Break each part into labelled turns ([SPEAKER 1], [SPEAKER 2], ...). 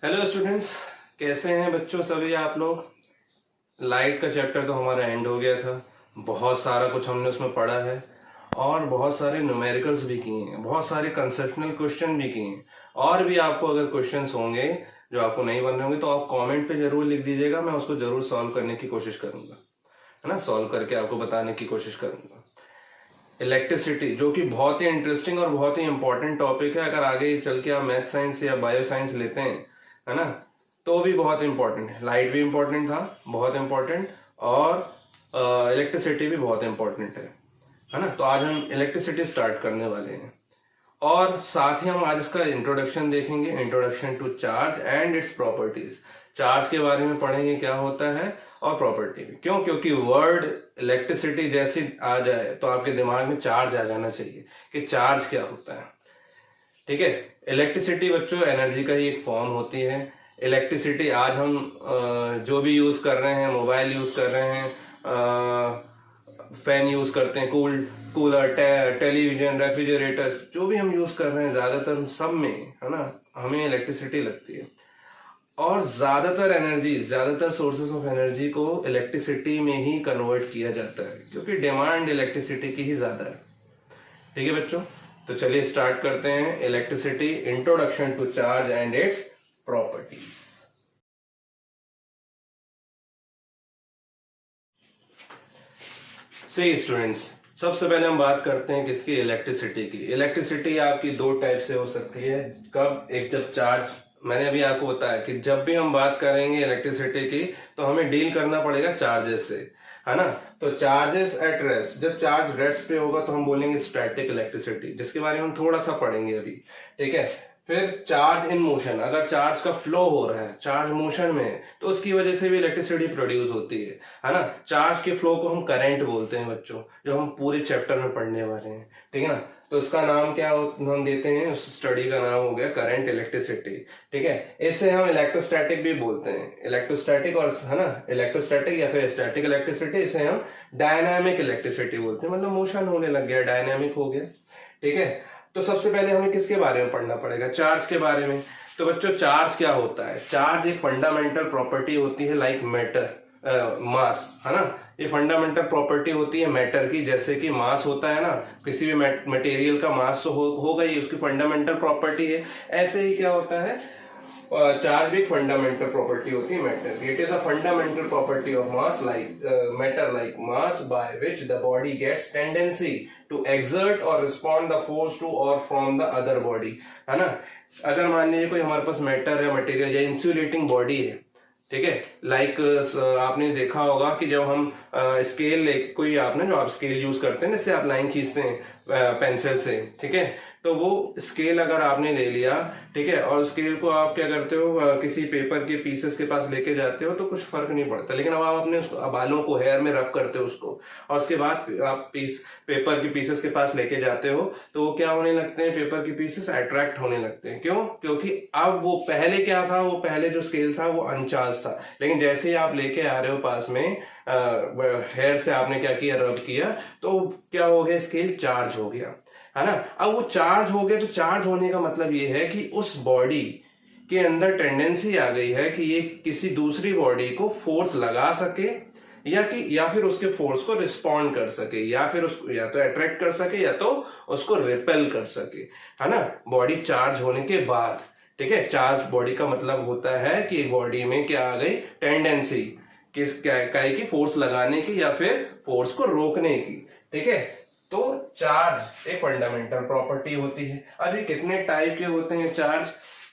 [SPEAKER 1] Hello students, कैसे हैं बच्चों सभी आप लोग। लाइट का चैप्टर तो हमारा एंड हो गया था। बहुत सारा कुछ हमने उसमें पढ़ा है और बहुत सारे न्यूमेरिकल्स भी किए हैं, बहुत सारे कंसेप्शनल क्वेश्चन भी किए हैं। और भी आपको अगर क्वेश्चंस होंगे जो आपको नहीं बनने होंगे तो आप कमेंट पे जरूर लिख दीजिएगा, मैं उसको जरूर सॉल्व करने की कोशिश करूंगा, है ना। सॉल्व करके आपको बताने की कोशिश करूंगा। इलेक्ट्रिसिटी जो कि बहुत ही इंटरेस्टिंग और बहुत ही इंपॉर्टेंट टॉपिक है, अगर आगे चल के आप मैथ साइंस या बायो साइंस लेते हैं, है ना, तो भी बहुत इंपॉर्टेंट है। लाइट भी इंपॉर्टेंट था, बहुत इंपॉर्टेंट, और इलेक्ट्रिसिटी भी बहुत इंपॉर्टेंट है ना। तो आज हम इलेक्ट्रिसिटी स्टार्ट करने वाले हैं और साथ ही हम आज इसका इंट्रोडक्शन देखेंगे, introduction to charge and its properties. Charge के बारे में पढ़ेंगे क्या होता है और प्रॉपर्टी भी। क्यों? क्योंकि वर्ड इलेक्ट्रिसिटी जैसी आ जाए तो आपके दिमाग में चार्ज आ जाना चाहिए कि चार्ज क्या होता है। ठीक है। इलेक्ट्रिसिटी बच्चों एनर्जी का ही एक फॉर्म होती है। इलेक्ट्रिसिटी आज हम जो भी यूज कर रहे हैं, मोबाइल यूज कर रहे हैं, फैन यूज करते हैं, कूलर, टेलीविजन, रेफ्रिजरेटर, जो भी हम यूज कर रहे हैं ज्यादातर सब में, है ना, हमें इलेक्ट्रिसिटी लगती है। और ज्यादातर एनर्जी, ज्यादातर सोर्सेस ऑफ एनर्जी को इलेक्ट्रिसिटी में ही कन्वर्ट किया जाता है क्योंकि डिमांड इलेक्ट्रिसिटी की ही ज्यादा है। ठीक है बच्चों, तो चलिए स्टार्ट करते हैं। Electricity, introduction to charge and its properties. सही स्टूडेंट्स, सबसे पहले हम बात करते हैं किसकी? इलेक्ट्रिसिटी की। इलेक्ट्रिसिटी आपकी दो टाइप से हो सकती है। कब? एक जब चार्ज, मैंने अभी आपको बताया कि जब भी हम बात करेंगे इलेक्ट्रिसिटी की तो हमें डील करना पड़ेगा चार्जेस से, है ना। तो चार्जेस एट रेस्ट, जब चार्ज रेस्ट पे होगा तो हम बोलेंगे स्टैटिक इलेक्ट्रिसिटी, जिसके बारे में हम थोड़ा सा पढ़ेंगे अभी। ठीक है। फिर चार्ज इन मोशन, अगर चार्ज का फ्लो हो रहा है, चार्ज मोशन में है, तो उसकी वजह से भी इलेक्ट्रिसिटी प्रोड्यूस होती है ना। चार्ज के फ्लो को हम करंट बोलते हैं बच्चों, जो हम पूरे चैप्टर में पढ़ने वाले हैं। ठीक है ना। तो इसका नाम क्या हम देते हैं, उस स्टडी का नाम हो गया करंट इलेक्ट्रिसिटी। ठीक है। इसे हम इलेक्ट्रोस्टैटिक भी बोलते हैं, इलेक्ट्रोस्टैटिक, और है ना, इलेक्ट्रोस्टैटिक या फिर स्टैटिक इलेक्ट्रिसिटी। इसे हम डायनामिक इलेक्ट्रिसिटी बोलते हैं, मतलब मोशन होने लग गया, डायनामिक हो गया। ठीक है। तो सबसे पहले हमें किसके बारे में पढ़ना पड़ेगा? चार्ज के बारे में। तो बच्चों चार्ज क्या होता है? चार्ज एक फंडामेंटल प्रॉपर्टी होती है, लाइक मैटर, मास, है ना। ये फंडामेंटल प्रॉपर्टी होती है मैटर की, जैसे कि मास होता है ना, किसी भी मटेरियल का मास तो होगा ही, उसकी फंडामेंटल प्रॉपर्टी है। ऐसे ही क्या होता है, चार्ज भी एक फंडामेंटल प्रॉपर्टी होती है मैटर की। It is a fundamental property of mass like matter like mass by which the body gets tendency to exert और रिस्पॉन्ड द फोर्स टू और फ्रॉम द अदर बॉडी, है ना। अगर मान लीजिए कोई हमारे पास मैटर या मटेरियल या इंसुलेटिंग बॉडी है, ठीक है, लाइक आपने देखा होगा कि जब हम स्केल, कोई आपने जो आप स्केल यूज करते हैं, जिससे आप लाइन खींचते हैं पेंसिल से, ठीक है, तो वो स्केल अगर आपने ले लिया, ठीक है, और स्केल को आप क्या करते हो, किसी पेपर के पीसेस के पास लेके जाते हो तो कुछ फर्क नहीं पड़ता। लेकिन अब आप अपने बालों को, हेयर में रब करते हो उसको, और उसके बाद आप पेपर के पीसेस के पास लेके जाते हो, तो वो क्या होने लगते हैं, पेपर के पीसेस अट्रैक्ट होने लगते हैं। क्यों? क्योंकि अब वो पहले क्या था, वो पहले जो स्केल था वो अनचार्ज था, लेकिन जैसे ही आप लेके आ रहे हो पास में, हेयर से आपने क्या किया, रब किया, तो क्या हो गया, स्केल चार्ज हो गया, है ना। अब वो चार्ज हो गया, तो चार्ज होने का मतलब ये है कि उस बॉडी के अंदर टेंडेंसी आ गई है कि ये किसी दूसरी बॉडी को फोर्स लगा सके, या फिर उसके फोर्स को रिस्पॉन्ड कर सके, या फिर उसको या तो अट्रैक्ट कर सके या तो उसको रिपेल कर सके, है ना, बॉडी चार्ज होने के बाद। ठीक है। चार्ज बॉडी का मतलब होता है कि बॉडी में क्या आ गई, टेंडेंसी किस क्या की, फोर्स लगाने की या फिर फोर्स को रोकने की। ठीक है। तो चार्ज एक फंडामेंटल प्रॉपर्टी होती है। अभी कितने टाइप के होते हैं चार्ज?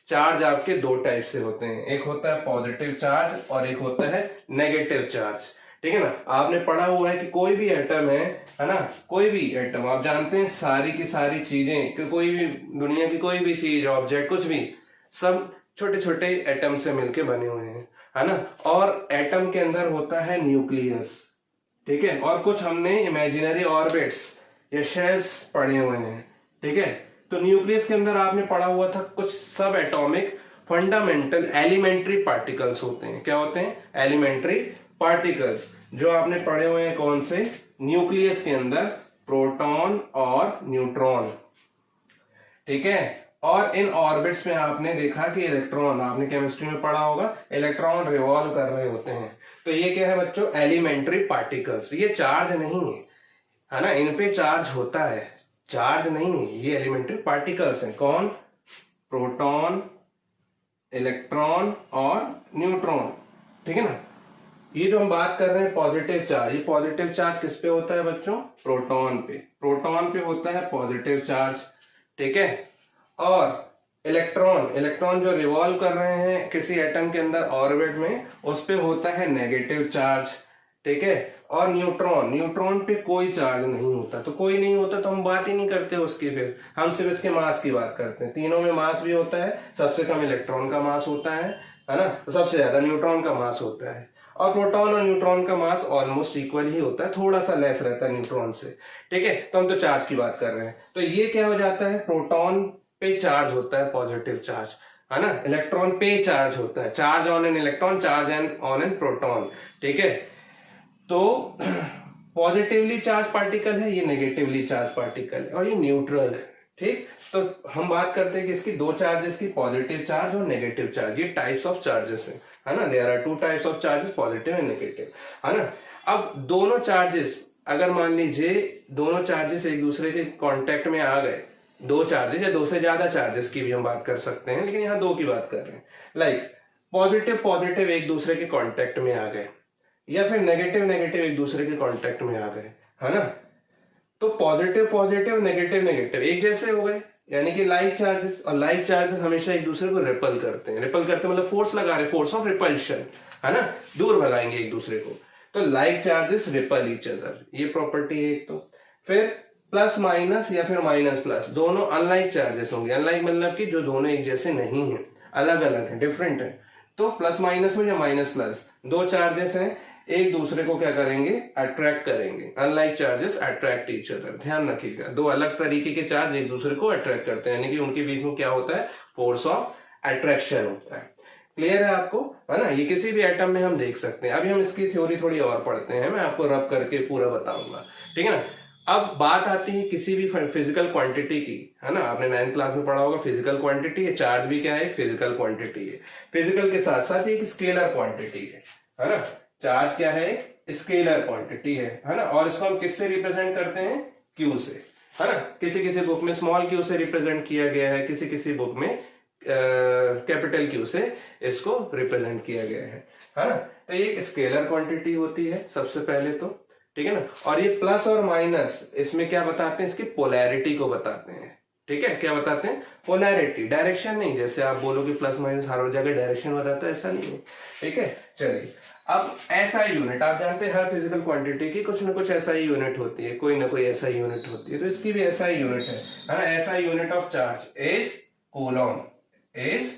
[SPEAKER 1] चार्ज आपके दो टाइप से होते हैं, एक होता है पॉजिटिव चार्ज और एक होता है नेगेटिव चार्ज। ठीक है ना। आपने पढ़ा हुआ है कि कोई भी एटम है ना, कोई भी एटम, आप जानते हैं सारी की सारी चीजें, कि कोई भी दुनिया की कोई भी चीज, ऑब्जेक्ट, कुछ भी, सब छोटे छोटे एटम से मिलके बने हुए हैं, है ना। और एटम के अंदर होता है न्यूक्लियस, ठीक है, और कुछ हमने इमेजिनरी ऑर्बिट्स या शेल्स पढ़े हुए हैं। ठीक है। तो न्यूक्लियस के अंदर आपने पढ़ा हुआ था कुछ सब एटॉमिक फंडामेंटल एलिमेंट्री पार्टिकल्स होते हैं। क्या होते हैं? एलिमेंट्री पार्टिकल्स, जो आपने पढ़े हुए हैं कौन से? न्यूक्लियस के अंदर प्रोटॉन और न्यूट्रॉन। ठीक है। और इन ऑर्बिट्स में आपने देखा कि इलेक्ट्रॉन, आपने केमिस्ट्री में पढ़ा होगा, इलेक्ट्रॉन रिवॉल्व कर रहे होते हैं। तो ये क्या है बच्चों, एलिमेंट्री पार्टिकल्स। ये चार्ज नहीं है ना, इन पे चार्ज होता है, चार्ज नहीं है, ये एलिमेंट्री पार्टिकल्स हैं। कौन, प्रोटॉन, इलेक्ट्रॉन और न्यूट्रॉन, ठीक है ना। ये जो हम बात कर रहे हैं पॉजिटिव चार्ज, ये पॉजिटिव चार्ज किस पे होता है बच्चों, प्रोटॉन पे, प्रोटॉन पे होता है पॉजिटिव चार्ज, ठीक है। और इलेक्ट्रॉन, इलेक्ट्रॉन जो रिवॉल्व कर रहे हैं किसी एटम के अंदर ऑर्बिट में, उस पे होता है नेगेटिव चार्ज, ठीक है। और न्यूट्रॉन, न्यूट्रॉन पे कोई चार्ज नहीं होता, तो कोई नहीं होता तो हम बात ही नहीं करते उसकी, फिर हम सिर्फ इसके मास की बात करते हैं। तीनों में मास भी होता है, सबसे कम इलेक्ट्रॉन का मास होता है ना, तो सबसे ज्यादा न्यूट्रॉन का मास होता है। और प्रोटॉन और न्यूट्रॉन का मास ऑलमोस्ट इक्वल ही होता है, थोड़ा सा लेस रहता है न्यूट्रॉन से, ठीक है। तो हम तो चार्ज की बात कर रहे हैं, तो ये क्या हो जाता है, प्रोटॉन पे चार्ज होता है पॉजिटिव चार्ज, है ना, इलेक्ट्रॉन पे चार्ज होता है, charge on an electron, charge on N proton, ठीक है। तो पॉजिटिवली चार्ज पार्टिकल है, ये नेगेटिवली चार्ज पार्टिकल है, और ये न्यूट्रल है, ठीक। तो हम बात करते हैं कि इसकी दो चार्जेस की, पॉजिटिव चार्ज और नेगेटिव चार्ज, ये टाइप्स ऑफ चार्जेस है ना, there are two types of charges, positive and negative, है ना। अब दोनों चार्जेस, अगर मान लीजिए दोनों चार्जेस एक दूसरे के कांटेक्ट में आ गए, दो चार्जेस या दो से ज्यादा चार्जेस की भी हम बात कर सकते हैं, लेकिन यहाँ दो की बात कर रहे हैं, लाइक पॉजिटिव पॉजिटिव एक दूसरे के कांटेक्ट में आ गए, या फिर नेगेटिव नेगेटिव एक दूसरे के कांटेक्ट में आ गए, है ना। तो पॉजिटिव पॉजिटिव, नेगेटिव नेगेटिव एक जैसे हो गए, यानी कि लाइक चार्जेस, और लाइक चार्जेस हमेशा एक दूसरे को रिपल करते हैं, रिपल करते मतलब फोर्स लगा रहे, फोर्स ऑफ रिपल्शन, है ना, दूर भगाएंगे एक दूसरे को। तो like charges ripple each other, ये प्रॉपर्टी है एक। तो फिर प्लस माइनस या फिर माइनस प्लस, दोनों अनलाइक चार्जेस होंगे, अनलाइक मतलब कि जो दोनों एक जैसे नहीं है, अलग अलग है, डिफरेंट है। तो प्लस माइनस में या माइनस प्लस, दो चार्जेस हैं, एक दूसरे को क्या करेंगे, अट्रैक्ट करेंगे, unlike charges attract each other, ध्यान रखिएगा, दो अलग तरीके के चार्ज एक दूसरे को अट्रैक्ट करते हैं, यानी कि उनके बीच में क्या होता है, फोर्स ऑफ अट्रैक्शन होता है। क्लियर है आपको, है ना। ये किसी भी एटम में हम देख सकते हैं। अभी हम इसकी थ्योरी थोड़ी और पढ़ते हैं, मैं आपको रब करके पूरा बताऊंगा, ठीक है ना। अब बात आती है किसी भी फिजिकल क्वांटिटी की, है ना, आपने 9th क्लास में पढ़ा होगा, फिजिकल क्वांटिटी है, चार्ज भी क्या है, फिजिकल क्वांटिटी है, फिजिकल के साथ साथ एक स्केलर क्वांटिटी है ना। चार्ज क्या है, एक स्केलर क्वांटिटी है ना, और इसको हम किससे रिप्रेजेंट करते हैं, क्यू से, है ना। किसी किसी बुक में स्मॉल क्यू से रिप्रेजेंट किया गया है, किसी किसी बुक में कैपिटल क्यू से इसको रिप्रेजेंट किया गया है ना। तो ये एक स्केलर क्वांटिटी होती है सबसे पहले तो, ठीक है ना। और ये प्लस और माइनस इसमें क्या बताते हैं, इसकी पोलैरिटी को बताते हैं, ठीक है। क्या बताते हैं, पोलैरिटी, डायरेक्शन नहीं, जैसे आप बोलोगे प्लस माइनस हर जगह डायरेक्शन बताता है, ऐसा नहीं है, ठीक है। चलिए, अब ऐसा यूनिट, आप जानते हैं हर फिजिकल क्वांटिटी की कुछ ना कुछ ऐसा ही यूनिट होती है, कोई ना कोई ऐसा यूनिट होती है, तो इसकी भी ऐसा ही यूनिट है ना। ऐसा unit of charge is Coulomb, is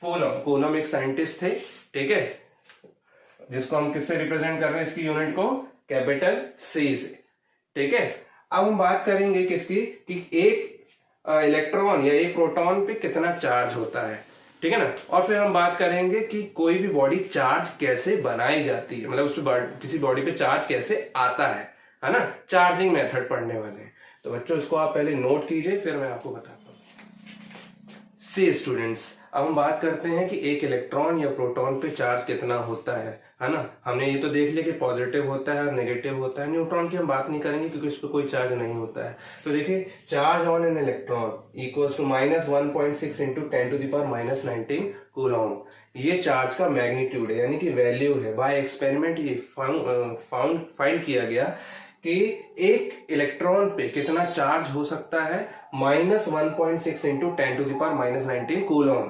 [SPEAKER 1] Coulomb. Coulomb एक साइंटिस्ट थे, ठीक है, जिसको हम किससे रिप्रेजेंट कर रहे हैं, इसकी यूनिट को कैपिटल सी से, ठीक है। अब हम बात करेंगे किसकी, कि एक इलेक्ट्रॉन या एक प्रोटॉन पे कितना चार्ज होता है, ठीक है ना। और फिर हम बात करेंगे कि कोई भी बॉडी चार्ज कैसे बनाई जाती है, मतलब उस पर किसी बॉडी पे चार्ज कैसे आता है ना। चार्जिंग मेथड पढ़ने वाले हैं, तो बच्चों इसको आप पहले नोट कीजिए, फिर मैं आपको बताता हूँ। सी स्टूडेंट्स, अब हम बात करते हैं कि एक इलेक्ट्रॉन या प्रोटॉन पे चार्ज कितना होता है ना। हमने ये तो देख लिया कि पॉजिटिव होता है और नेगेटिव होता है। न्यूट्रॉन की हम बात नहीं करेंगे क्योंकि उस पर कोई चार्ज नहीं होता है। तो देखिए, charge on an electron equals to -1.6 into 10⁻⁻19 coulomb. ये चार्ज का मैग्नीट्यूड है, यानी कि वैल्यू है। बाय एक्सपेरिमेंट ये फाइंड किया गया कि एक इलेक्ट्रॉन पे कितना चार्ज हो सकता है, -1.6 इंटू 10⁻⁻19 कूलॉम,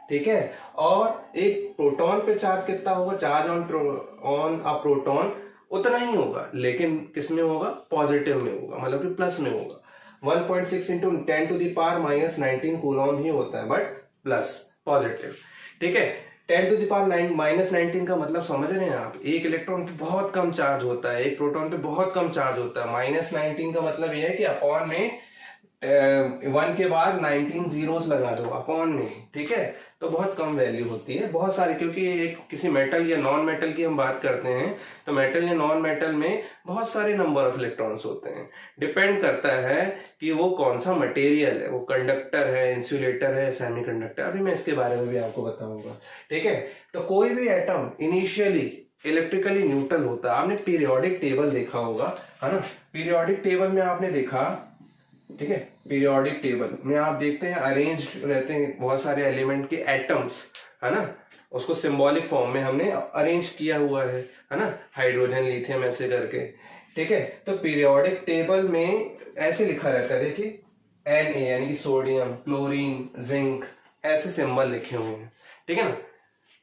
[SPEAKER 1] ठीक है। और एक प्रोटॉन पे चार्ज कितना होगा, चार्ज ऑन अ प्रोटॉन उतना ही होगा, लेकिन किस में होगा, पॉजिटिव में होगा, मतलब कि प्लस में होगा। 1.6 इंटू 10⁻⁻19 कूलॉम ही होता है, बट प्लस पॉजिटिव, ठीक है। 10⁻⁻19 का मतलब समझ रहे हैं आप, एक इलेक्ट्रॉन पे बहुत कम चार्ज होता है, एक प्रोटॉन पे बहुत कम चार्ज होता है। -19 का मतलब यह है कि अपॉन में 1 के बाद 19 जीरोस लगा दो अपॉन में, ठीक है, तो बहुत कम वैल्यू होती है। बहुत सारी, क्योंकि एक किसी मेटल या नॉन मेटल की हम बात करते हैं तो मेटल या नॉन मेटल में बहुत सारे नंबर ऑफ इलेक्ट्रॉन्स होते हैं। डिपेंड करता है कि वो कौन सा मटेरियल है, वो कंडक्टर है, इंसुलेटर है, सेमीकंडक्टर, अभी मैं इसके बारे में भी आपको बताऊंगा, ठीक है। तो कोई भी एटम इनिशियली इलेक्ट्रिकली न्यूट्रल होता है। आपने पीरियोडिक टेबल देखा होगा, है ना। पीरियोडिक टेबल में आपने देखा, ठीक है, पीरियोडिक टेबल में आप देखते हैं अरेंज रहते हैं बहुत सारे एलिमेंट के एटम्स, है ना, उसको सिंबॉलिक फॉर्म में हमने अरेंज किया हुआ है ना, हाइड्रोजन लिथियम ऐसे करके, ठीक है। तो पीरियोडिक टेबल में ऐसे लिखा रहता है, देखिए Na यानी कि सोडियम, क्लोरीन, जिंक, ऐसे सिंबल लिखे हुए हैं, ठीक है ना।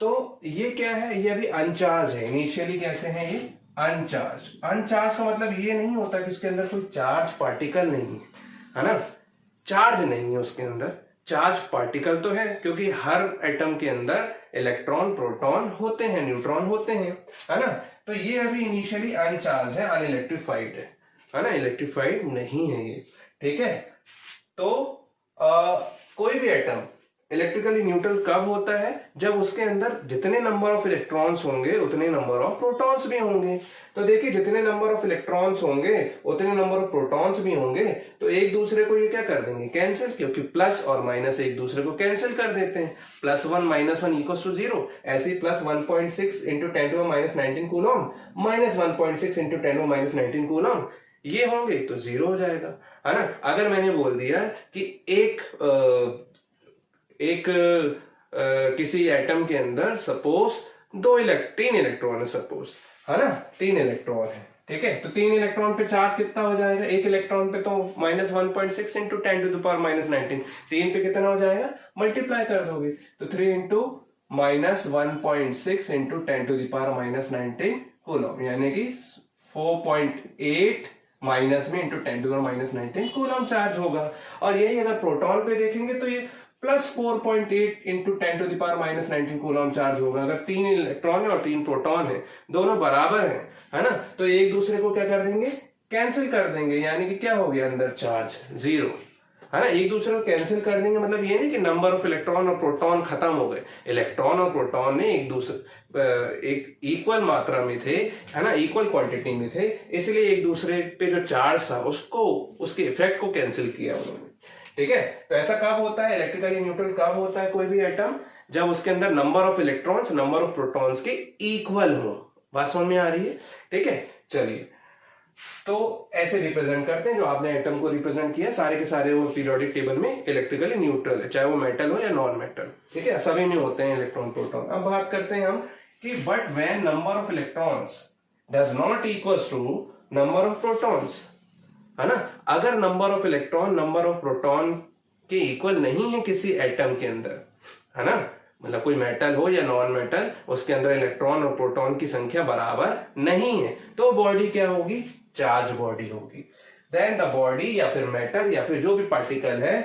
[SPEAKER 1] तो ये क्या है, ये अभी अनचार्ज है। इनिशियली कैसे है ये, अनचार्ज। अनचार्ज का मतलब ये नहीं होता कि उसके अंदर कोई चार्ज पार्टिकल नहीं है ना, चार्ज नहीं है उसके अंदर, चार्ज पार्टिकल तो है, क्योंकि हर एटम के अंदर इलेक्ट्रॉन, प्रोटॉन होते हैं, न्यूट्रॉन होते हैं, है ना। तो ये अभी इनिशियली अनचार्ज है, अनइलेक्ट्रिफाइड है ना, इलेक्ट्रिफाइड नहीं है ये, ठीक है। तो कोई भी एटम इलेक्ट्रिकली न्यूट्रल कब होता है, जब उसके अंदर जितने नंबर ऑफ इलेक्ट्रॉन्स होंगे उतने नंबर ऑफ प्रोटॉन्स भी होंगे। तो देखिए जितने नंबर ऑफ इलेक्ट्रॉन्स होंगे उतने नंबर ऑफ प्रोटॉन्स भी होंगे, तो एक दूसरे को ये क्या कर देंगे, कैंसिल, क्योंकि प्लस और माइनस एक दूसरे को कैंसिल कर देते हैं। +1 -1 इक्वल्स टू 0, ऐसे ही +1.6 × 10⁻19 कूलम -1.6 × 10⁻19 कूलम, ये होंगे तो 0 हो जाएगा, है ना। अगर मैंने बोल दिया कि किसी एटम के अंदर सपोज 3 इलेक्ट्रॉन है, सपोज, है ना, 3 इलेक्ट्रॉन है, ठीक है। तो 3 इलेक्ट्रॉन पे चार्ज कितना हो जाएगा, एक इलेक्ट्रॉन पे तो -1.6 × 10⁻19, 3 पे कितना हो जाएगा, मल्टीप्लाई कर दोगे तो 3 × -1.6 × 10⁻19 कूलम, यानी कि 4.8 माइनस में × 10⁻19 कूलम चार्ज होगा। और यही अगर प्रोटॉन पे देखेंगे तो ये +4.8 × 10⁻19 कूलम चार्ज होगा। अगर 3 इलेक्ट्रॉन है और 3 प्रोटॉन है, दोनों बराबर है ना, तो एक दूसरे को क्या कर देंगे, कैंसिल कर देंगे, यानी कि क्या हो गया अंदर चार्ज 0, है ना। एक दूसरे को कैंसिल कर देंगे मतलब ये नहीं कि नंबर ऑफ इलेक्ट्रॉन और प्रोटॉन खत्म हो गए। इलेक्ट्रॉन और प्रोटॉन ने एक इक्वल मात्रा में थे, है ना, इक्वल क्वांटिटी में थे, इसलिए एक दूसरे पे जो चार्ज था उसके इफेक्ट को कैंसिल किया उन्होंने, ठीक है। तो ऐसा कब होता है, इलेक्ट्रिकली न्यूट्रल कब होता है कोई भी एटम, जब उसके अंदर number of electrons number of protons के इक्वल हो। बात समझ में आ रही है, ठीक है। चलिए, तो ऐसे रिप्रेजेंट करते हैं जो आपने एटम को रिप्रेजेंट किया, सारे के सारे वो पीरियोडिक टेबल में इलेक्ट्रिकली न्यूट्रल है, चाहे वो मेटल हो या नॉन मेटल, ठीक है, सभी में होते हैं इलेक्ट्रॉन प्रोटॉन। अब बात करते हैं हम कि but when number of electrons does not equals to number of protons, है ना। अगर number of electron number of proton के इक्वल नहीं है किसी एटम के अंदर, है ना, मतलब कोई मेटल हो या नॉन मेटल, उसके अंदर इलेक्ट्रॉन और प्रोटॉन की संख्या बराबर नहीं है, तो बॉडी क्या होगी, चार्ज बॉडी होगी। देन द बॉडी या फिर मैटर या फिर जो भी पार्टिकल है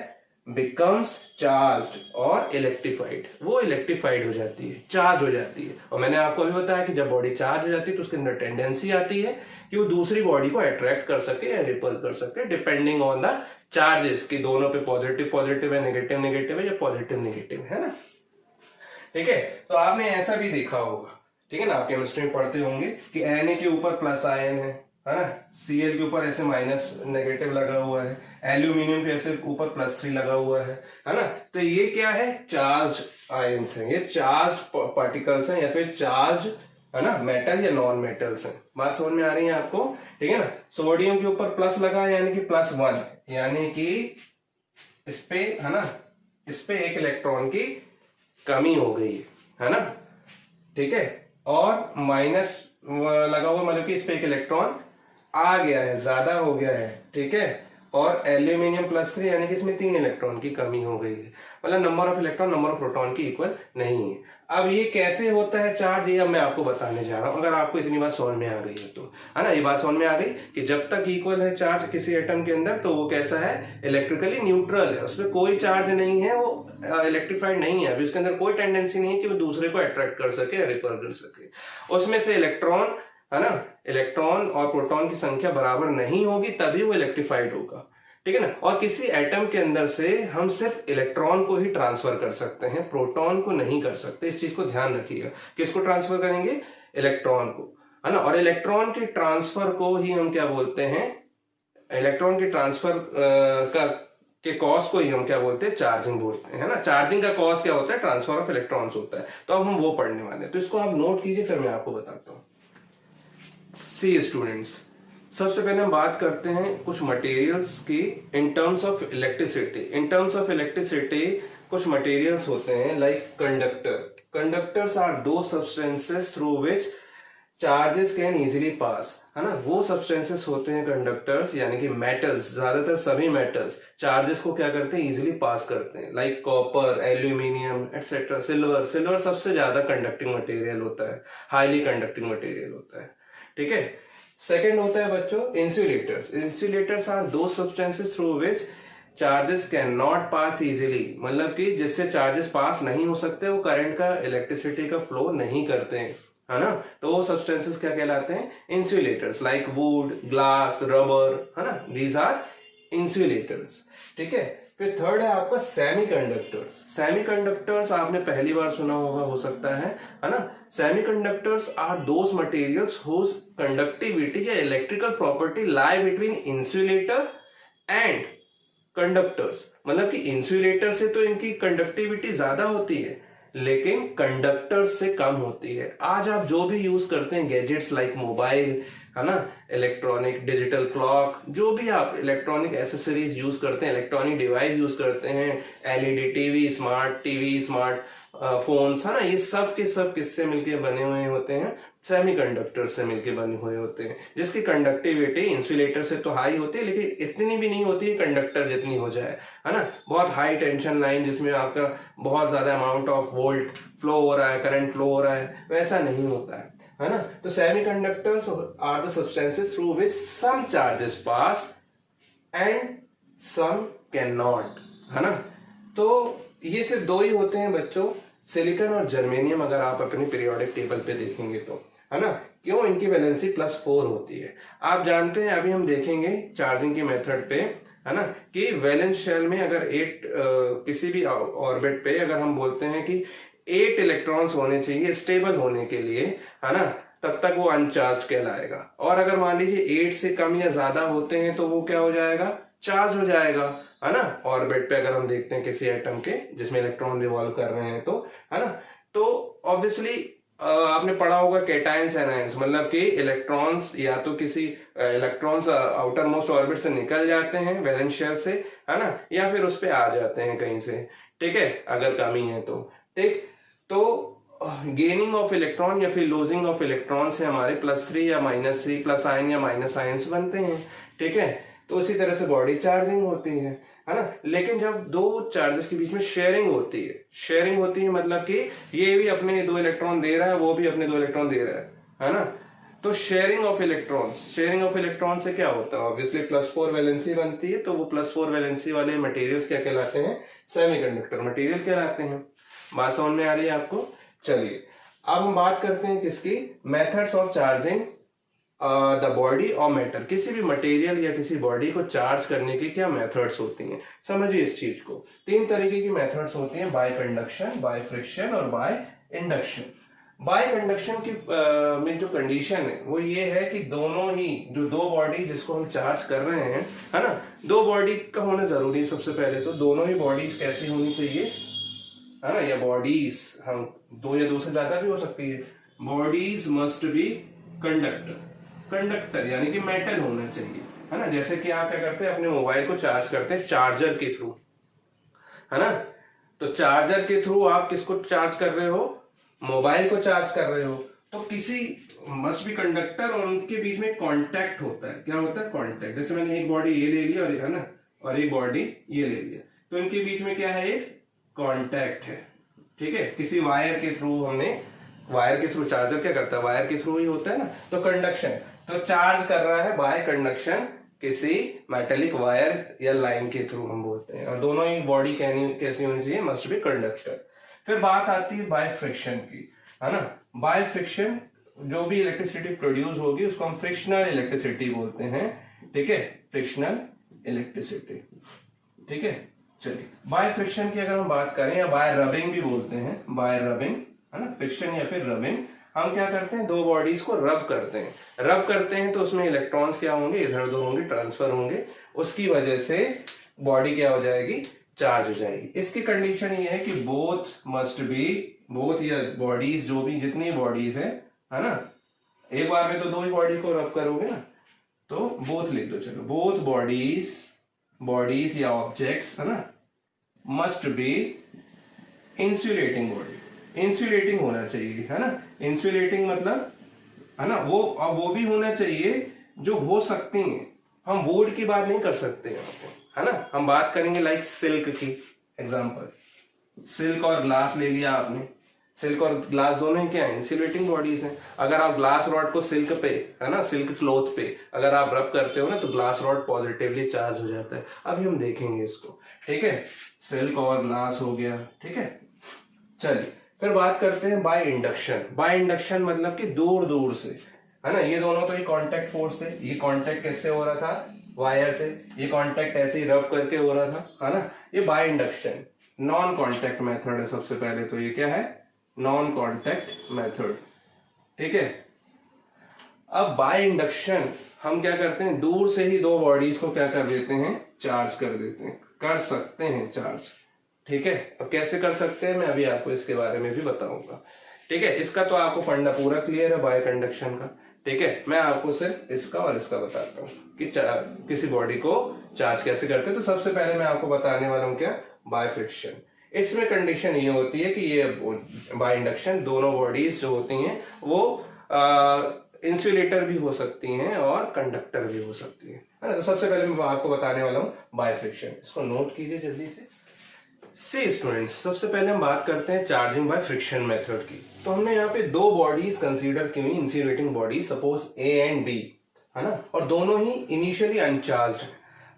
[SPEAKER 1] बिकम्स चार्ज्ड और इलेक्ट्रिफाइड, वो इलेक्ट्रिफाइड हो जाती है, चार्ज हो जाती है। और मैंने आपको अभी बताया कि जब बॉडी चार्ज हो जाती है तो उसके अंदर टेंडेंसी आती है कि वो दूसरी बॉडी को अट्रैक्ट कर सके या रिपल कर सके, डिपेंडिंग ऑन द चार्जेस, कि दोनों पे पॉजिटिव पॉजिटिव है, नेगेटिव नेगेटिव है या पॉजिटिव नेगेटिव है ना, ठीक है। तो आपने ऐसा भी देखा होगा, ठीक है ना, आप केमिस्ट्री में पढ़ते होंगे कि Na के ऊपर प्लस आयन है ना, Cl के ऊपर ऐसे माइनस नेगेटिव लगा हुआ है, एल्यूमिनियम के ऐसे ऊपर +3 लगा हुआ है ना। तो ये क्या है, चार्ज आयन्स हैं, ये चार्ज पार्टिकल्स हैं या फिर चार्ज, है ना, मेटल या नॉन मेटल्स हैं। बात समझ में आ रही है आपको, ठीक है ना। सोडियम के ऊपर प्लस लगा यानी कि +1, यानी कि इस पे, है ना, इस पे एक इलेक्ट्रॉन की कमी हो गई है ना, ठीक है। और माइनस लगा हुआ मतलब कि इस पे एक इलेक्ट्रॉन आ गया है, ज्यादा हो गया है, ठीक है। और एल्यूमिनियम +3 यानी कि इसमें 3 इलेक्ट्रॉन की कमी हो गई है, मतलब number of electron number of proton की इक्वल नहीं है। अब ये कैसे होता है चार्ज, ये अब मैं आपको बताने जा रहा हूं, अगर आपको इतनी बात समझ में आ गई है तो, है ना, ये बात समझ में आ गई कि जब तक इक्वल है चार्ज किसी एटम के अंदर तो वो कैसा है, इलेक्ट्रिकली न्यूट्रल है, उसमें कोई चार्ज नहीं है, वो इलेक्ट्रीफाइड नहीं है, अभी उसके अंदर कोई टेंडेंसी नहीं है कि वो दूसरे को अट्रैक्ट कर सके या रिपेल कर सके। उसमें से इलेक्ट्रॉन, है ना, इलेक्ट्रॉन और प्रोटॉन की संख्या बराबर नहीं होगी तभी वो इलेक्ट्रीफाइड होगा, ठीक है ना। और किसी एटम के अंदर से हम सिर्फ इलेक्ट्रॉन को ही ट्रांसफर कर सकते हैं, प्रोटॉन को नहीं कर सकते। इस चीज को ध्यान रखिएगा। किसको ट्रांसफर करेंगे? इलेक्ट्रॉन को, है ना। और इलेक्ट्रॉन के ट्रांसफर को ही हम क्या बोलते हैं? इलेक्ट्रॉन के ट्रांसफर का के कॉस्ट को ही हम क्या बोलते हैं? चार्जिंग बोलते हैं, है ना। चार्जिंग का कॉस्ट क्या होता है? ट्रांसफर ऑफ इलेक्ट्रॉन्स होता है। तो अब हम वो पढ़ने वाले हैं, तो इसको आप नोट कीजिए, फिर मैं आपको बताता हूँ। सी स्टूडेंट्स, सबसे पहले हम बात करते हैं कुछ मटेरियल्स की in terms of electricity. In terms of electricity कुछ मटेरियल्स होते हैं लाइक कंडक्टर। कंडक्टर्स आर दो substances through which charges can easily pass, है ना। वो सब्सटेंसेस होते हैं कंडक्टर्स, यानी कि मेटल्स, ज्यादातर सभी मेटल्स चार्जेस को क्या करते हैं? इजीली पास करते हैं, like copper, aluminium etcetera. Silver, silver सबसे ज्यादा कंडक्टिंग मटेरियल होता है, हाईली कंडक्टिंग मटेरियल होता है, ठीक है। सेकेंड होता है बच्चों इंसुलेटर्स। इंसुलेटर्स आर दो substances through which charges can not pass easily, मतलब कि जिससे चार्जेस पास नहीं हो सकते, वो करंट का, इलेक्ट्रिसिटी का फ्लो नहीं करते हैं, है ना। तो वो सब्सटेंसेस क्या कहलाते हैं? Insulators, like would, glass, rubber, है ना। दीज आर इंसुलेटर्स, ठीक है। फिर थर्ड है आपका सेमीकंडक्टर्स। सेमीकंडक्टर्स आपने पहली बार सुना होगा, हो सकता है ना। Semiconductors are those materials whose conductivity या electrical property lie between insulator and conductors. मतलब कि इंसुलेटर से तो इनकी कंडक्टिविटी ज्यादा होती है, लेकिन कंडक्टर से कम होती है। आज आप जो भी यूज करते हैं, गैजेट्स लाइक मोबाइल, है ना, इलेक्ट्रॉनिक डिजिटल क्लॉक, जो भी आप इलेक्ट्रॉनिक एसेसरीज यूज करते हैं, इलेक्ट्रॉनिक डिवाइस यूज करते हैं, एलईडी टीवी, स्मार्ट फोन्स, है ना, ये सब के सब किससे मिलके बने हुए होते हैं? सेमीकंडक्टर से मिलके बने हुए होते हैं, जिसकी कंडक्टिविटी इंसुलेटर से तो हाई होती है, लेकिन इतनी भी नहीं होती है कंडक्टर जितनी हो जाए, है ना। बहुत हाई टेंशन लाइन जिसमें आपका बहुत ज्यादा अमाउंट ऑफ वोल्ट फ्लो हो रहा है, करंट फ्लो हो रहा है, वैसा नहीं होता है ना। तो semiconductors are the substances through which some charges pass and some can not, है ना। तो ये सिर्फ दो ही होते हैं बच्चों, सिलिकॉन और जर्मेनियम, अगर आप अपनी पीरियोडिक टेबल पे देखेंगे तो, है ना। क्यों? इनकी वैलेंसी +4 होती है। आप जानते हैं, अभी हम देखेंगे चार्जिंग के मेथड पे, है ना, कि वैलेंस शेल में अगर 8 किसी भी ऑर्बिट पे अगर हम बोलते हैं कि 8 इलेक्ट्रॉन्स होने चाहिए स्टेबल होने के लिए, है ना, तब तक वो अनचार्ज कहलाएगा। और अगर मान लीजिए 8 से कम या ज्यादा होते हैं तो वो क्या हो जाएगा? चार्ज हो जाएगा, है ना। ऑर्बिट पे अगर हम देखते हैं किसी एटम के जिसमें इलेक्ट्रॉन रिवॉल्व कर रहे हैं तो, है ना, तो ऑब्वियसली आपने पढ़ा होगा कैटायंस एनायंस, मतलब कि इलेक्ट्रॉन्स या तो किसी इलेक्ट्रॉन्स आउटर मोस्ट ऑर्बिट से निकल जाते हैं वैलेंस शेल से, है ना, या फिर उस पे आ जाते हैं कहीं से, ठीक है, अगर कमी है तो, ठीक। तो गेनिंग ऑफ इलेक्ट्रॉन या फिर लूजिंग ऑफ इलेक्ट्रॉन से हमारे +3 या -3 प्लस आयन या माइनस आयन्स बनते हैं, ठीक है। तो इसी तरह से बॉडी चार्जिंग होती है ना। लेकिन जब दो चार्जेस के बीच में शेयरिंग होती है मतलब कि ये भी अपने 2 इलेक्ट्रॉन दे रहा है, वो भी अपने 2 इलेक्ट्रॉन दे रहा है ना। तो शेयरिंग ऑफ इलेक्ट्रॉन से क्या होता है? ऑब्वियसली +4 वैलेंसी बनती है, तो वो +4 वैलेंसी वाले मटेरियल्स क्या कहलाते हैं? सेमीकंडक्टर मटेरियल कहलाते हैं। बात समझ में आ रही है आपको? चलिए अब हम बात करते हैं किसकी? Methods of charging the body और मैटर। किसी भी मटेरियल या किसी बॉडी को चार्ज करने की क्या मेथड्स होती हैं? समझिए इस चीज को। 3 तरीके की मेथड्स होती हैं, बाय कंडक्शन, बाय फ्रिक्शन और बाय इंडक्शन। बाय कंडक्शन की में जो कंडीशन है वो ये है कि दोनों ही जो 2 बॉडी जिसको हम चार्ज कर रहे हैं, है ना, 2 बॉडी का होना जरूरी है। सबसे पहले तो दोनों ही बॉडीज कैसी होनी चाहिए, है ना, या बॉडीज, हम 2 या 2 से ज्यादा भी हो सकती है। बॉडीज मस्ट बी कंडक्टर यानी कि मेटल होना चाहिए, है ना। जैसे कि आप क्या करते हैं, अपने मोबाइल को चार्ज करते हैं चार्जर के थ्रू, है ना। तो चार्जर के थ्रू आप किसको चार्ज कर रहे हो? मोबाइल को चार्ज कर रहे हो। तो किसी मस्ट बी कंडक्टर और उनके बीच में कांटेक्ट होता है। क्या होता है? कांटेक्ट। जैसे मैंने एक बॉडी ये ले लिया और, है ना, और एक बॉडी ये ले लिया, तो इनके बीच में क्या है? एक कांटेक्ट है, ठीक है। किसी वायर के थ्रू वायर के थ्रू, चार्जर क्या करता है? वायर के थ्रू ही होता है ना। तो कंडक्शन, तो चार्ज कर रहा है बाय कंडक्शन किसी मेटेलिक वायर या लाइन के थ्रू हम बोलते हैं। और दोनों ही बॉडी कैसी होनी चाहिए? Must be conductor. फिर बात आती है बाय फ्रिक्शन की, है ना। बाय फ्रिक्शन जो भी इलेक्ट्रिसिटी प्रोड्यूस होगी उसको हम फ्रिक्शनल इलेक्ट्रिसिटी बोलते हैं, ठीक है, फ्रिक्शनल इलेक्ट्रिसिटी। ठीक है, चलिए बाय फ्रिक्शन की अगर हम बात करें या बाय रबिंग भी बोलते हैं, बाय रबिंग है ना, फ्रिक्शन या फिर रबिंग, हम क्या करते हैं, दो बॉडीज को रब करते हैं। रब करते हैं तो उसमें इलेक्ट्रॉन्स क्या होंगे, इधर उधर होंगे, ट्रांसफर होंगे, उसकी वजह से बॉडी क्या हो जाएगी, चार्ज हो जाएगी। इसकी कंडीशन ये है कि बोथ मस्ट बी, बोथ या बॉडीज जो भी जितनी बॉडीज है ना, एक बार में तो दो ही बॉडी को रब करोगे ना, तो बोथ लिख दो, चलो बोथ बॉडीज या ऑब्जेक्ट्स है ना, must be insulating body, insulating होना चाहिए है ना। इंसुलेटिंग मतलब है ना, वो भी होना चाहिए जो हो सकती हैं, हम वुड की बात नहीं कर सकते यहाँ पे है ना, हम बात करेंगे लाइक सिल्क की। एग्जांपल, सिल्क और ग्लास ले लिया आपने, सिल्क और ग्लास दोनों ही क्या है, इंसुलेटिंग बॉडीज हैं। अगर आप ग्लास रॉड को सिल्क पे है ना, सिल्क क्लॉथ पे अगर आप रब करते हो ना, तो ग्लास रॉड पॉजिटिवली चार्ज हो जाता है। अभी हम देखेंगे इसको, ठीक है, सिल्क और ग्लास हो गया। ठीक है, चलिए फिर बात करते हैं बाय इंडक्शन। बाय इंडक्शन मतलब कि दूर दूर से है ना, ये दोनों तो ये कांटेक्ट फोर्स थे, ये कांटेक्ट कैसे हो रहा था, वायर से, ये कांटेक्ट ऐसे ही रब करके हो रहा था है ना, ये by induction. Non contact method है सबसे पहले तो, ये क्या है, नॉन कांटेक्ट मेथड। ठीक है, अब बाय इंडक्शन हम क्या करते हैं, दूर से ही दो बॉडीज को क्या कर देते हैं, चार्ज कर देते हैं, कर सकते हैं चार्ज। ठीक है, अब कैसे कर सकते हैं मैं अभी आपको इसके बारे में भी बताऊंगा। ठीक है, इसका तो आपको फंडा पूरा क्लियर है बाय कंडक्शन का। ठीक है, मैं आपको सिर्फ इसका और इसका बताता हूँ कि किसी बॉडी को चार्ज कैसे करते हैं। तो सबसे पहले मैं आपको बताने वाला हूँ क्या, बाय फ्रिक्शन। इसमें कंडीशन ये होती है कि ये बाय इंडक्शन दोनों बॉडीज जो होती हैं वो इंसुलेटर भी हो सकती हैं और कंडक्टर भी हो सकती हैं, है ना। तो सबसे पहले मैं आपको बताने वाला हूँ बाय फ्रिक्शन, इसको नोट कीजिए जल्दी से स्टूडेंट्स। सबसे पहले हम बात करते हैं चार्जिंग बाय फ्रिक्शन मेथड की। तो हमने यहाँ पे दो बॉडीज कंसीडर की हुई, insulating body, suppose A and B है ना, और दोनों ही इनिशियली अनचार्ज्ड है।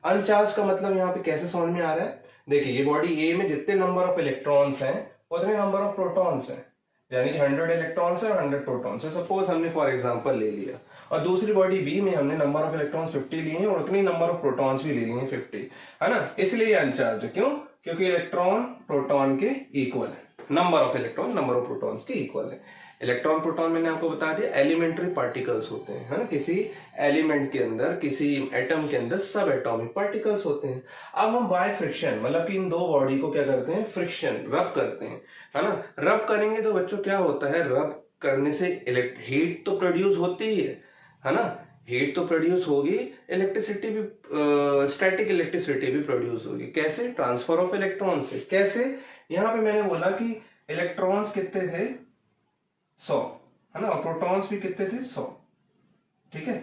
[SPEAKER 1] अनचार्ज का मतलब यहाँ पे कैसे समझ में आ रहा है, देखिए ये बॉडी ए में जितने नंबर ऑफ इलेक्ट्रॉन्स हैं उतने नंबर ऑफ प्रोटॉन्स हैं, यानी कि 100 इलेक्ट्रॉन्स है और 100 प्रोटॉन्स है, सपोज हमने फॉर एग्जांपल ले लिया। और दूसरी बॉडी बी में हमने नंबर ऑफ इलेक्ट्रॉन्स 50 लिए हैं और उतनी नंबर ऑफ प्रोटॉन्स भी ले लिए हैं 50, है ना। इसलिए अनचार्ज है, क्यों, क्योंकि इलेक्ट्रॉन प्रोटॉन के इक्वल है, number of electron number of protons के इक्वल है। इलेक्ट्रॉन प्रोटॉन मैंने आपको बता दिया एलिमेंट्री पार्टिकल्स होते हैं, है ना, किसी एलिमेंट के अंदर, किसी एटम के अंदर सब एटॉमिक पार्टिकल्स होते हैं। अब हम बाय फ्रिक्शन मतलब कि इन दो बॉडी को क्या करते हैं, फ्रिक्शन, रब करते हैं, है ना। रब करेंगे तो बच्चों क्या होता है, रब करने से हीट तो प्रोड्यूस होती ही है ना, हीट तो प्रोड्यूस होगी, इलेक्ट्रिसिटी भी, स्टैटिक इलेक्ट्रिसिटी भी प्रोड्यूस होगी। कैसे, ट्रांसफर ऑफ इलेक्ट्रॉन से। कैसे, यहां पे मैंने बोला कि इलेक्ट्रॉन्स कितने थे, 100 है ना, और प्रोटॉन्स भी कितने थे, 100। ठीक है,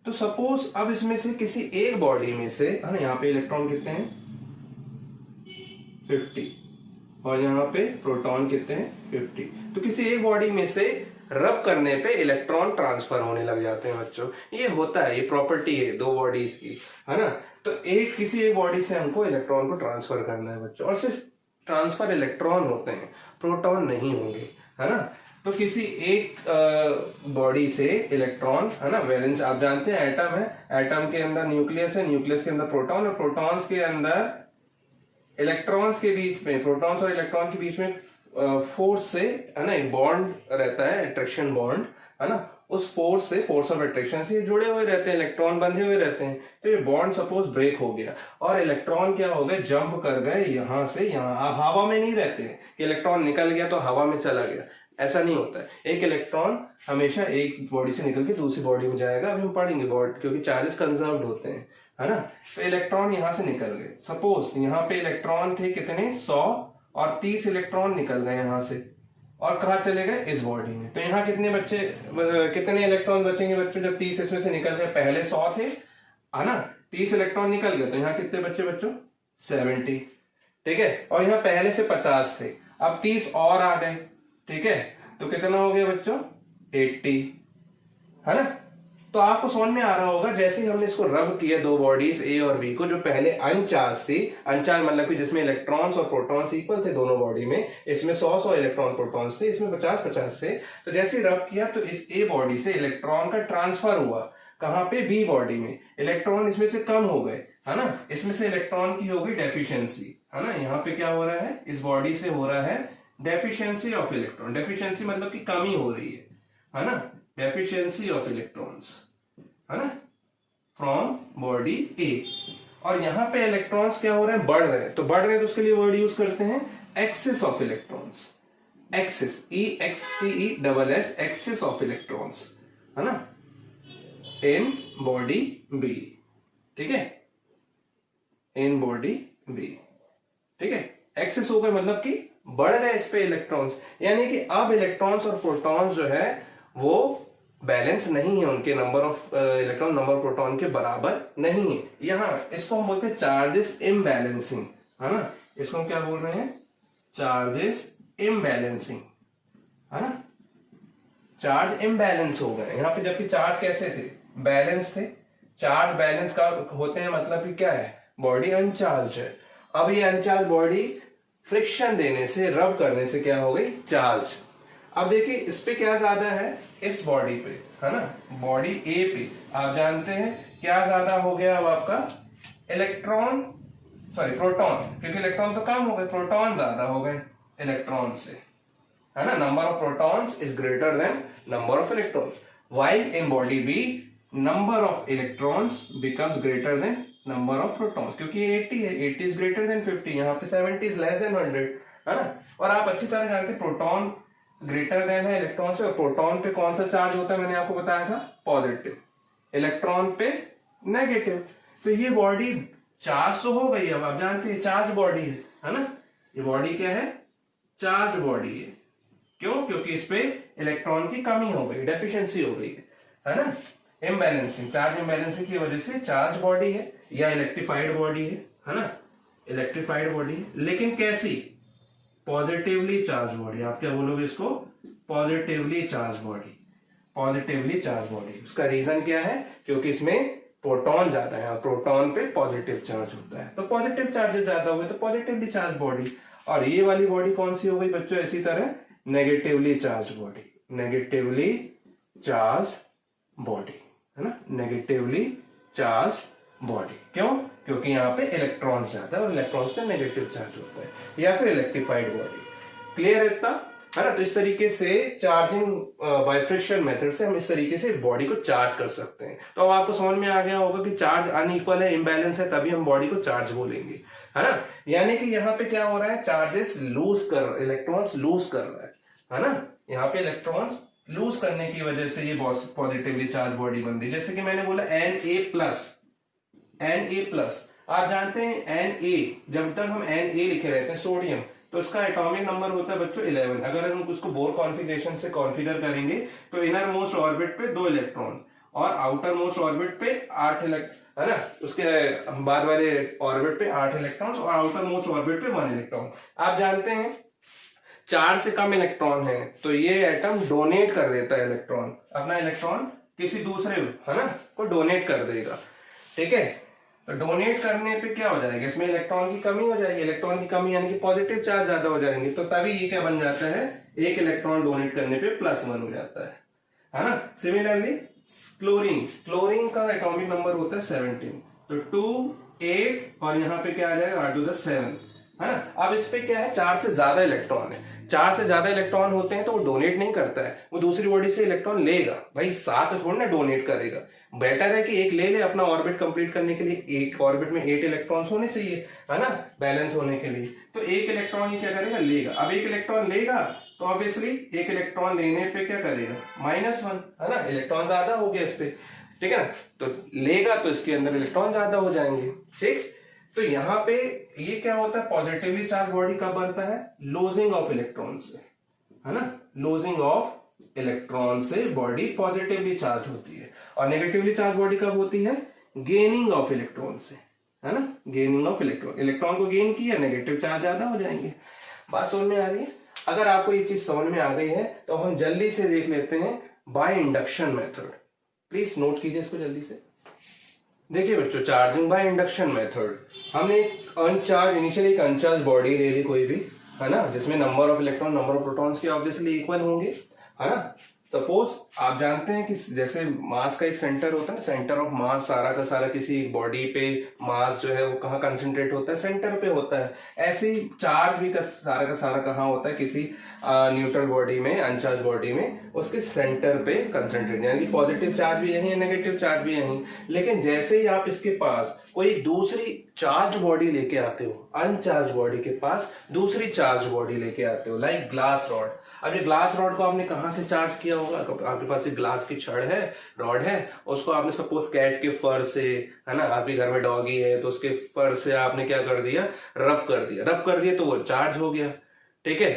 [SPEAKER 1] तो सपोज अब इसमें से किसी एक बॉडी में से, है ना, यहाँ पे इलेक्ट्रॉन कितने हैं, 50, और यहाँ पे प्रोटॉन कितने हैं, 50। तो किसी एक बॉडी में से रब करने पे इलेक्ट्रॉन ट्रांसफर होने लग जाते हैं बच्चों, ये होता है, ये प्रॉपर्टी है दो बॉडीज की, है ना। तो किसी एक बॉडी से हमको इलेक्ट्रॉन को ट्रांसफर करना है बच्चों, और सिर्फ ट्रांसफर इलेक्ट्रॉन होते हैं, प्रोटॉन नहीं होंगे, है ना। तो किसी एक बॉडी से इलेक्ट्रॉन, है ना, वैलेंस आप जानते हैं एटम है, एटम के अंदर न्यूक्लियस है, न्यूक्लियस के अंदर प्रोटॉन, और प्रोटॉन्स के अंदर इलेक्ट्रॉन्स के बीच में, प्रोटॉन्स और इलेक्ट्रॉन के बीच में फोर्स से, है ना, एक बॉन्ड रहता है, अट्रैक्शन बॉन्ड, है ना, उस फोर्स से, फोर्स ऑफ अट्रैक्शन से जुड़े हुए रहते हैं, इलेक्ट्रॉन बंधे हुए रहते हैं। तो ये बॉन्ड सपोज ब्रेक हो गया और इलेक्ट्रॉन क्या हो गए, जंप कर गए यहां से यहां। आप हवा में नहीं रहते हैं कि इलेक्ट्रॉन निकल गया तो हवा में चला गया, ऐसा नहीं होता है। एक इलेक्ट्रॉन हमेशा एक बॉडी से निकल के दूसरी बॉडी में जाएगा, अभी हम पढ़ेंगे बॉडी, क्योंकि चार्जेस कंजर्व्ड होते हैं, है ना। तो इलेक्ट्रॉन यहां से निकल गए, सपोज यहाँ पे इलेक्ट्रॉन थे कितने, 100, और 30 इलेक्ट्रॉन निकल गए यहां से, और कहा चले गए, इस बॉडी में। तो यहाँ कितने इलेक्ट्रॉन बचेंगे बच्चों, जब 30 इसमें से निकल गए, पहले 100 थे, है ना, 30 इलेक्ट्रॉन निकल गए, तो यहाँ कितने बच्चे बच्चों, 70। ठीक है, और यहाँ पहले से 50 थे, अब 30 और आ गए, ठीक है, तो कितना हो गया बच्चों, 80, है ना। तो आपको समझ में आ रहा होगा, जैसे ही हमने इसको रब किया दो बॉडीज ए और बी को, जो पहले अनचार्ज थी, अनचार्ज मतलब कि जिसमें इलेक्ट्रॉन्स और प्रोटॉन्स इक्वल थे दोनों बॉडी में, इसमें 100 इलेक्ट्रॉन प्रोटॉन्स थे, इसमें 50 थे। तो जैसे ही रब किया तो इस ए बॉडी से इलेक्ट्रॉन का ट्रांसफर हुआ, कहां पे, बी बॉडी में। इलेक्ट्रॉन इसमें से कम हो गए, है ना, इसमें से इलेक्ट्रॉन की होगी डेफिशिएंसी, है ना। यहाँ पे क्या हो रहा है, इस बॉडी से हो रहा है डेफिशिएंसी ऑफ इलेक्ट्रॉन। डेफिशिएंसी मतलब कि कमी हो रही है ना, डेफिशिएंसी ऑफ इलेक्ट्रॉन्स, है ना, फ्रॉम बॉडी ए। और यहाँ पे इलेक्ट्रॉन्स क्या हो रहे हैं, बढ़ रहे हैं। तो बढ़ रहे हैं तो उसके लिए वर्ड यूज करते हैं excess of electrons, excess, EXCESS, excess of electrons, है ना, इन बॉडी बी। ठीक है, इन बॉडी बी, ठीक है। एक्सेस हो गए मतलब कि बढ़ गए इस पे इलेक्ट्रॉन्स, यानी कि अब इलेक्ट्रॉन्स और प्रोटॉन्स जो है वो बैलेंस नहीं है, उनके number of electron number proton के बराबर नहीं है। यहाँ इसको हम बोलते हैं चार्जेस इम्बैलेंसिंग, है ना। इसको हम क्या बोल रहे हैं, चार्जेस इम्बैलेंसिंग, है ना। चार्ज इम्बैलेंस हो गए यहाँ पे, जबकि चार्ज कैसे थे, बैलेंस थे। चार्ज बैलेंस का होते हैं मतलब कि क्या है, बॉडी अनचार्ज है। अब ये अनचार्ज बॉडी फ्रिक्शन देने से, रब करने से क्या हो गई, चार्ज। अब देखिए इस पे क्या ज्यादा है, इस बॉडी पे, है ना, बॉडी ए पे आप जानते हैं क्या ज्यादा हो गया अब आपका, इलेक्ट्रॉन, सॉरी प्रोटॉन, क्योंकि इलेक्ट्रॉन तो कम हो गए, प्रोटॉन ज्यादा हो गए इलेक्ट्रॉन से, है ना। Number of protons is greater than number of electrons, while in body B number of electrons becomes greater than number of protons, क्योंकि 80 है, 80 इज ग्रेटर देन 50, यहाँ पे 70 इज लेस देन 100, है ना। और आप अच्छी तरह जानते हैं प्रोटॉन ग्रेटर देन है इलेक्ट्रॉन से, और प्रोटॉन पे कौन सा चार्ज होता है, मैंने आपको बताया था पॉजिटिव, इलेक्ट्रॉन पे नेगेटिव। तो ये बॉडी चार्ज तो हो गई, अब आप जानते हैं चार्ज बॉडी है ना। ये बॉडी क्या है, चार्ज बॉडी है। क्यों, क्योंकि इस पे इलेक्ट्रॉन की कमी हो गई, डेफिशिएंसी हो गई है ना, इम्बैलेंसिंग, चार्ज इम्बैलेंसिंग की वजह से चार्ज बॉडी है या इलेक्ट्रिफाइड बॉडी है ना, इलेक्ट्रिफाइड बॉडी है। लेकिन कैसी, पॉजिटिवली चार्ज बॉडी। आप क्या बोलोगे इसको, positively charge body, positively charge body. उसका रीजन क्या है, क्योंकि इसमें प्रोटॉन ज्यादा है, प्रोटॉन पे पॉजिटिव चार्ज होता है, तो पॉजिटिव चार्जेस ज्यादा हुए तो पॉजिटिवली चार्ज बॉडी। और ये वाली बॉडी कौन सी हो गई बच्चों, इसी तरह negatively charge body, negatively charge body, है ना, नेगेटिवली चार्ज बॉडी। क्यों, क्योंकि यहाँ पे इलेक्ट्रॉन ज्यादा है और इलेक्ट्रॉन्स पे नेगेटिव चार्ज होता है, या फिर इलेक्ट्रिफाइड बॉडी। क्लियर है इतना, है ना। तो इस तरीके से चार्जिंग बाय फ्रिक्शन मेथड से हम इस तरीके से बॉडी को चार्ज कर सकते हैं। तो अब आपको समझ में आ गया होगा कि चार्ज अनइक्वल है, इम्बैलेंस है, तभी हम बॉडी को चार्ज बोलेंगे, है ना। यानी कि यहाँ पे क्या हो रहा है, चार्जेस लूज कर, इलेक्ट्रॉन्स लूज कर रहा है ना। यहाँ पे इलेक्ट्रॉन्स लूज करने की वजह से ये पॉजिटिवली चार्ज बॉडी बन रही है। जैसे कि मैंने बोला Na+, आप जानते हैं Na, जब तक हम Na लिखे रहते हैं सोडियम, तो इसका एटॉमिक नंबर होता है बच्चों 11। अगर हम उसको बोर कॉन्फ़िगरेशन से कॉन्फ़िगर करेंगे तो इनर मोस्ट ऑर्बिट पे 2 इलेक्ट्रॉन और आउटर मोस्ट ऑर्बिट पे 8 इलेक्ट्रॉन, है ना। उसके बाद वाले ऑर्बिट पे 8 इलेक्ट्रॉन और आउटर मोस्ट ऑर्बिट पे 1 इलेक्ट्रॉन। आप जानते हैं 4 से कम इलेक्ट्रॉन है तो ये एटम डोनेट कर देता है इलेक्ट्रॉन, अपना इलेक्ट्रॉन किसी दूसरे, है ना, को डोनेट कर देगा। ठीक है, तो डोनेट करने पे क्या हो जाएगा, इसमें इलेक्ट्रॉन की कमी हो जाएगी। इलेक्ट्रॉन की कमी यानी कि पॉजिटिव चार्ज ज्यादा हो जाएंगे, तो तभी ये क्या बन जाता है, एक इलेक्ट्रॉन डोनेट करने पे +1 हो जाता है ना। सिमिलरली क्लोरीन का एटॉमिक नंबर होता है 17, तो 2, 8 और यहाँ पे क्या आ जाएगा R⁻⁷, है ना। अब इस पे क्या है, 4 से ज्यादा इलेक्ट्रॉन है, 4 से ज्यादा इलेक्ट्रॉन होते हैं तो वो डोनेट नहीं करता है, वो दूसरी बॉडी से इलेक्ट्रॉन लेगा। भाई 7 थोड़ा ना डोनेट करेगा, बेटर है कि एक ले ले अपना ऑर्बिट कंप्लीट करने के लिए। एक ऑर्बिट में 8 इलेक्ट्रॉन्स होने चाहिए, है ना, बैलेंस होने के लिए। तो एक इलेक्ट्रॉन ही क्या करेगा, लेगा। अब एक इलेक्ट्रॉन लेगा तो ऑब्वियसली एक इलेक्ट्रॉन लेने पे क्या करेगा, -1, है ना, इलेक्ट्रॉन ज्यादा हो गया इस पे, ठीक है ना। तो लेगा तो इसके अंदर इलेक्ट्रॉन ज्यादा हो जाएंगे। ठीक, तो यहाँ पे ये क्या होता है, पॉजिटिवली चार्ज बॉडी कब बनता है, लूजिंग ऑफ इलेक्ट्रॉन से, है ना, लूजिंग ऑफ इलेक्ट्रॉन से बॉडी पॉजिटिवली चार्ज होती है। और नेगेटिवली चार्ज बॉडी कब होती है, गेनिंग ऑफ इलेक्ट्रॉन से, है ना, गेनिंग ऑफ इलेक्ट्रॉन। इलेक्ट्रॉन को गेन किया, नेगेटिव चार्ज ज्यादा हो जाएंगे। बात समझ में आ रही है। अगर आपको ये चीज समझ में आ गई है तो हम जल्दी से देख लेते हैं by induction method. Please note कीजिए इसको जल्दी से। देखिए बच्चों, चार्जिंग बाय इंडक्शन मेथड, हमने इनिशियली एक अनचार्ज बॉडी ले ली कोई भी, है ना, जिसमें number of electron number of protons के ऑब्वियसली इक्वल होंगे, है ना। सपोज आप जानते हैं कि जैसे मास का एक सेंटर होता है, सेंटर ऑफ मास, सारा का सारा किसी बॉडी पे मास जो है वो कहाँ कंसंट्रेट होता है, सेंटर पे होता है। ऐसे ही चार्ज भी का सारा कहाँ होता है, किसी न्यूट्रल बॉडी में, अनचार्ज बॉडी में, उसके सेंटर पे कंसंट्रेट, यानी कि पॉजिटिव चार्ज भी यही है, नेगेटिव चार्ज भी यही। लेकिन जैसे ही आप इसके पास कोई दूसरी चार्ज बॉडी लेके आते हो, अनचार्ज बॉडी के पास दूसरी चार्ज बॉडी लेके आते हो, लाइक ग्लास रॉड। अब ये ग्लास रॉड को आपने कहां से चार्ज किया होगा, आपके पास एक ग्लास की छड़ है, रॉड है, उसको आपने सपोज कैट के फर से, है ना, आपके घर में डॉगी है तो उसके फर से आपने क्या कर दिया, रब कर दिया तो वो चार्ज हो गया, ठीक है।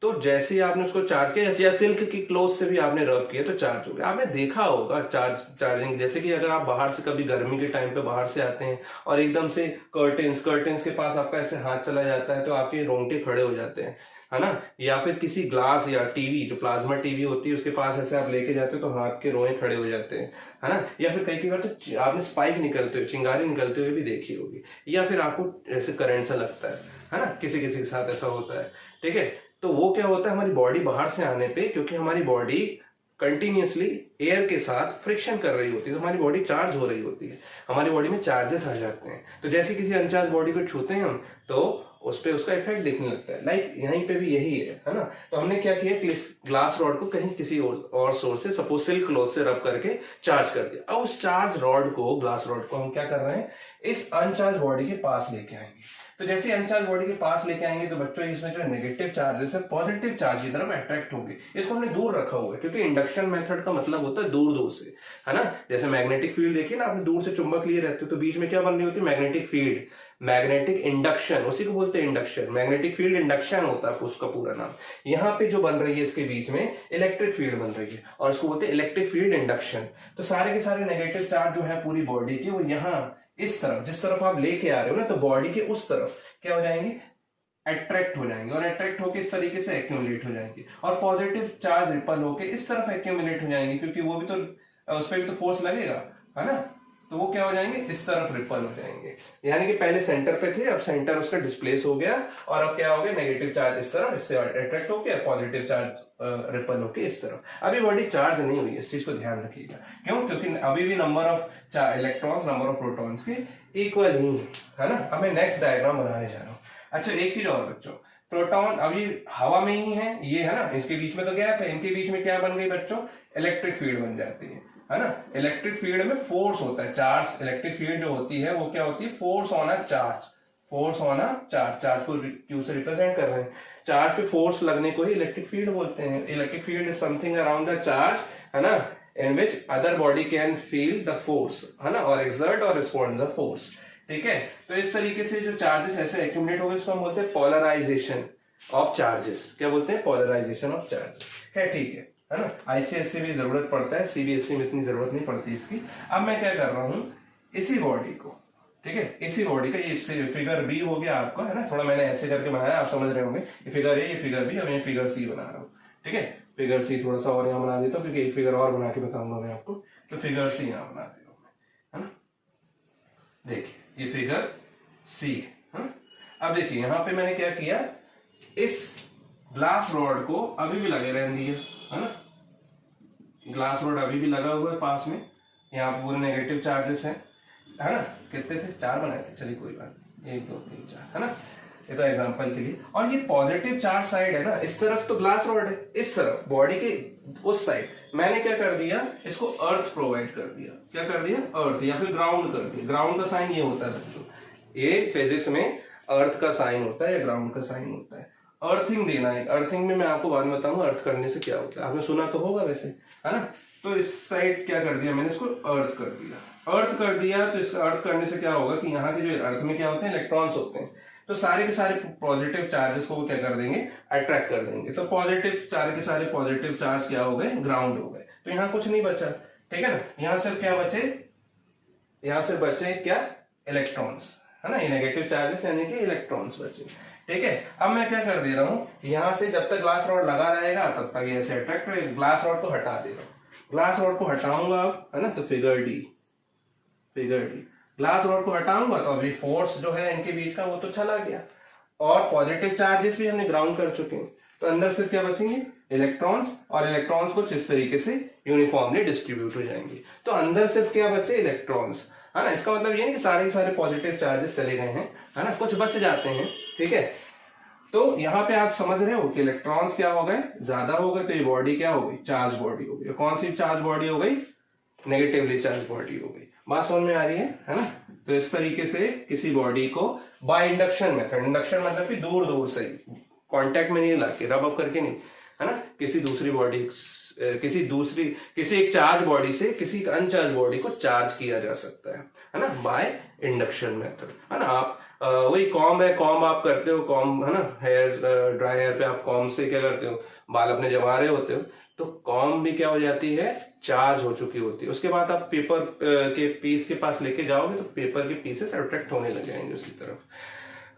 [SPEAKER 1] तो जैसे ही आपने उसको चार्ज किया, या सिल्क की क्लोथ से भी आपने रब किया तो चार्ज हो गया। आपने देखा होगा चार्जिंग, जैसे कि अगर आप बाहर से कभी गर्मी के टाइम पे बाहर से आते हैं और एकदम से कर्टेन्स के पास आपका ऐसे हाथ चला जाता है तो आपके रोंगटे खड़े हो जाते हैं, है ना। या फिर किसी ग्लास या टीवी, जो प्लाज्मा टीवी होती है, उसके पास ऐसे आप लेके जाते हो तो हाथ के रोए खड़े हो जाते हैं, है ना। या फिर कई बार तो आपने स्पाइक निकलते हुए, चिंगारी निकलते हुए भी देखी होगी, या फिर आपको ऐसे करंट सा लगता है ना, किसी किसी के साथ ऐसा होता है, ठीक है। तो वो क्या होता है, हमारी बॉडी बाहर से आने पे, क्योंकि हमारी बॉडी कंटिन्यूसली एयर के साथ फ्रिक्शन कर रही होती है, तो हमारी बॉडी चार्ज हो रही होती है, हमारी बॉडी में चार्जेस आ जाते हैं। तो जैसे किसी अनचार्ज बॉडी को छूते हैं हम तो उस पर उसका इफेक्ट दिखने लगता है। लाइक यहीं पे भी यही है ना। तो हमने क्या किया, ग्लास रॉड को कहीं किसी और सोर्स से, सपोज सिल्क क्लॉथ से रब करके चार्ज कर दिया। अब उस चार्ज रॉड को, ग्लास रॉड को हम क्या कर रहे हैं, इस अनचार्ज बॉडी के पास लेके आएंगे। तो जैसे अनचार्ज बॉडी के पास लेके आएंगे तो बच्चों इसमें जो नेगेटिव चार्जेस है पॉजिटिव चार्ज की तरफ अट्रैक्ट होंगे। इसको हमने दूर रखा हुआ है, क्योंकि इंडक्शन मेथड का मतलब होता है दूर दूर से, है ना। जैसे मैग्नेटिक फील्ड देखिए ना, आपने दूर से चुंबक लिए रहते हो तो बीच में क्या बन रही होती है, मैग्नेटिक फील्ड, मैग्नेटिक इंडक्शन, उसी को बोलते हैं इंडक्शन। मैग्नेटिक फील्ड इंडक्शन होता है उसका पूरा नाम। यहाँ पे जो बन रही है इसके बीच में इलेक्ट्रिक फील्ड बन रही है और इसको बोलते हैं इलेक्ट्रिक फील्ड इंडक्शन। तो सारे के सारे नेगेटिव चार्ज जो है पूरी बॉडी के, वो यहाँ इस तरफ, जिस तरफ आप लेके आ रहे हो ना, तो बॉडी के उस तरफ क्या हो जाएंगे, अट्रैक्ट हो जाएंगे, और अट्रैक्ट होकर इस तरीके से एक्यूमुलेट हो जाएंगे, और पॉजिटिव चार्ज रिपल होकर इस तरफ एक्यूमुलेट हो जाएंगे, क्योंकि वो भी तो, उस पर भी तो फोर्स लगेगा, है ना। तो वो क्या हो जाएंगे, इस तरफ रिपल हो जाएंगे। यानी कि पहले सेंटर पे थे, अब सेंटर उसका डिस्प्लेस हो गया, और अब क्या हो गया, नेगेटिव चार्ज इस तरफ, इससे अट्रैक्ट हो गया, पॉजिटिव चार्ज रिपल होके इस तरफ। अभी बॉडी चार्ज नहीं हुई, इस चीज को ध्यान रखिएगा। क्यों, क्योंकि अभी भी number of electrons number of protons के इक्वल ही है ना। अब मैं नेक्स्ट डायग्राम बनाने जा रहा हूँ। अच्छा, एक चीज और बच्चों, प्रोटॉन अभी हवा में ही है, ये है ना, इसके बीच में तो गैप है, इनके बीच में क्या बन गई बच्चों, इलेक्ट्रिक फील्ड बन जाती है ना। इलेक्ट्रिक फील्ड में फोर्स होता है, चार्ज, इलेक्ट्रिक फील्ड जो होती है वो क्या होती है, force on a charge, force on a charge. Charge को क्यू से रिप्रेजेंट कर रहे हैं, चार्ज पे फोर्स लगने को ही इलेक्ट्रिक फील्ड बोलते हैं। Electric field is something around the charge, है ना, in which other body can feel the force, है ना, और exert और respond the force, ठीक है। तो इस तरीके से जो चार्जेस ऐसे एक्यूमुलेट हो गए, इसको हम बोलते हैं पोलराइजेशन ऑफ चार्जेस। क्या बोलते हैं, पोलराइजेशन ऑफ चार्जेस, है, ठीक है ना। आईसीएससी में जरूरत पड़ता है, सीबीएसई में इतनी जरूरत नहीं पड़ती इसकी। अब मैं क्या कर रहा हूं, इसी बॉडी को, ठीक है, इसी बॉडी का ये फिगर बी हो गया आपका, है ना, थोड़ा मैंने ऐसे करके बनाया, आप समझ रहे होंगे, ये फिगर ए, ये फिगर बी, और ये फिगर सी बना रहा हूँ, ठीक है। फिगर सी थोड़ा सा और यहाँ बना देता हूँ, क्योंकि एक फिगर और बना के बताऊंगा मैं आपको। तो फिगर सी यहाँ बना दे रहा हूँ मैं, है ना। देखिए ये फिगर सी है ना। अब देखिए यहाँ पे मैंने क्या किया, इस ग्लास रॉड को अभी भी लगे रहने दिया, है ना। ग्लास रॉड अभी भी लगा हुआ है पास में, यहाँ पे पूरे नेगेटिव चार्जेस हैं, है ना। कितने थे, 4 बनाए थे, चलिए कोई बात नहीं, 1 2 3 4, है ना। ये तो एग्जांपल के लिए। और ये पॉजिटिव चार्ज साइड है ना, इस तरफ तो ग्लास रॉड है, इस तरफ बॉडी के उस साइड मैंने क्या कर दिया, इसको अर्थ प्रोवाइड कर दिया। क्या कर दिया, अर्थ, या फिर ग्राउंड कर दिया। ग्राउंड का साइन ये होता है बच्चों, ये फिजिक्स में अर्थ का साइन होता है या ग्राउंड का साइन होता है। अर्थिंग देना है, अर्थिंग में मैं आपको बाद में बताऊंगा अर्थ करने से क्या होता है, आपने सुना तो होगा वैसे, है ना। तो इस साइड क्या कर दिया मैंने, इसको अर्थ कर दिया। अर्थ कर दिया तो इस अर्थ करने से क्या होगा कि यहाँ के जो अर्थ में क्या होते हैं, इलेक्ट्रॉन्स होते हैं, तो सारे के सारे पॉजिटिव चार्जेस को क्या कर देंगे, अट्रैक्ट कर देंगे। तो पॉजिटिव, सारे के सारे पॉजिटिव चार्ज क्या हो गए, ग्राउंड हो गए। तो यहाँ कुछ नहीं बचा, ठीक है ना। यहाँ सिर्फ क्या बचे, यहाँ से बचे क्या, इलेक्ट्रॉन्स, है ना। ये नेगेटिव चार्जेस यानी कि इलेक्ट्रॉन्स बचे, ठीक है। अब मैं क्या कर दे रहा हूँ, यहाँ से जब तक ग्लास रॉड लगा रहेगा तब तक ये ऐसे अट्रैक्ट रहेगा। ग्लास रॉड को हटा दे रहा हूँ, ग्लास रॉड को हटाऊंगा अब, है ना, तो figure D, figure D. Glass rod को हटाऊंगा तो अभी फोर्स जो है इनके बीच का वो तो चला गया, और पॉजिटिव चार्जेस भी हमने ग्राउंड कर चुके हैं, तो अंदर से क्या बचेंगे, इलेक्ट्रॉन्स, और इलेक्ट्रॉन्स कुछ इस तरीके से यूनिफॉर्मली डिस्ट्रीब्यूट हो जाएंगे। तो अंदर सिर्फ क्या बचे, इलेक्ट्रॉन्स, है ना। इसका मतलब ये नहीं कि सारे के सारे पॉजिटिव चार्जेस चले गए हैं, है ना, कुछ बच जाते हैं, ठीक है। तो यहाँ पे आप समझ रहे हो कि इलेक्ट्रॉन्स क्या हो गए, ज्यादा हो गए, तो ये बॉडी क्या हो गई, चार्ज बॉडी हो गई। कौन सी चार्ज बॉडी हो गई, नेगेटिवली चार्ज बॉडी हो गई। बात समझ में आ रही है ना। तो इस तरीके से किसी बॉडी को बाय इंडक्शन मेथड, इंडक्शन मतलब कि दूर दूर से, कांटेक्ट में नहीं लाके, रब अप करके नहीं, है ना, किसी दूसरी बॉडी, किसी एक चार्ज बॉडी से किसी एक अनचार्ज बॉडी को चार्ज किया जा सकता है ना, बाय इंडक्शन मेथड, है ना। आप वही कॉम्ब है, कॉम्ब आप करते हो, कॉम्ब, है ना, हेयर ड्राई हेयर पे आप कॉम्ब से क्या करते हो, बाल अपने जमा रहे होते हो, तो कॉम्ब भी क्या हो जाती है, चार्ज हो चुकी होती है। उसके बाद आप पेपर के पीस के पास लेके जाओगे तो पेपर के पीसेस अट्रैक्ट होने लग जाएंगे उसकी तरफ,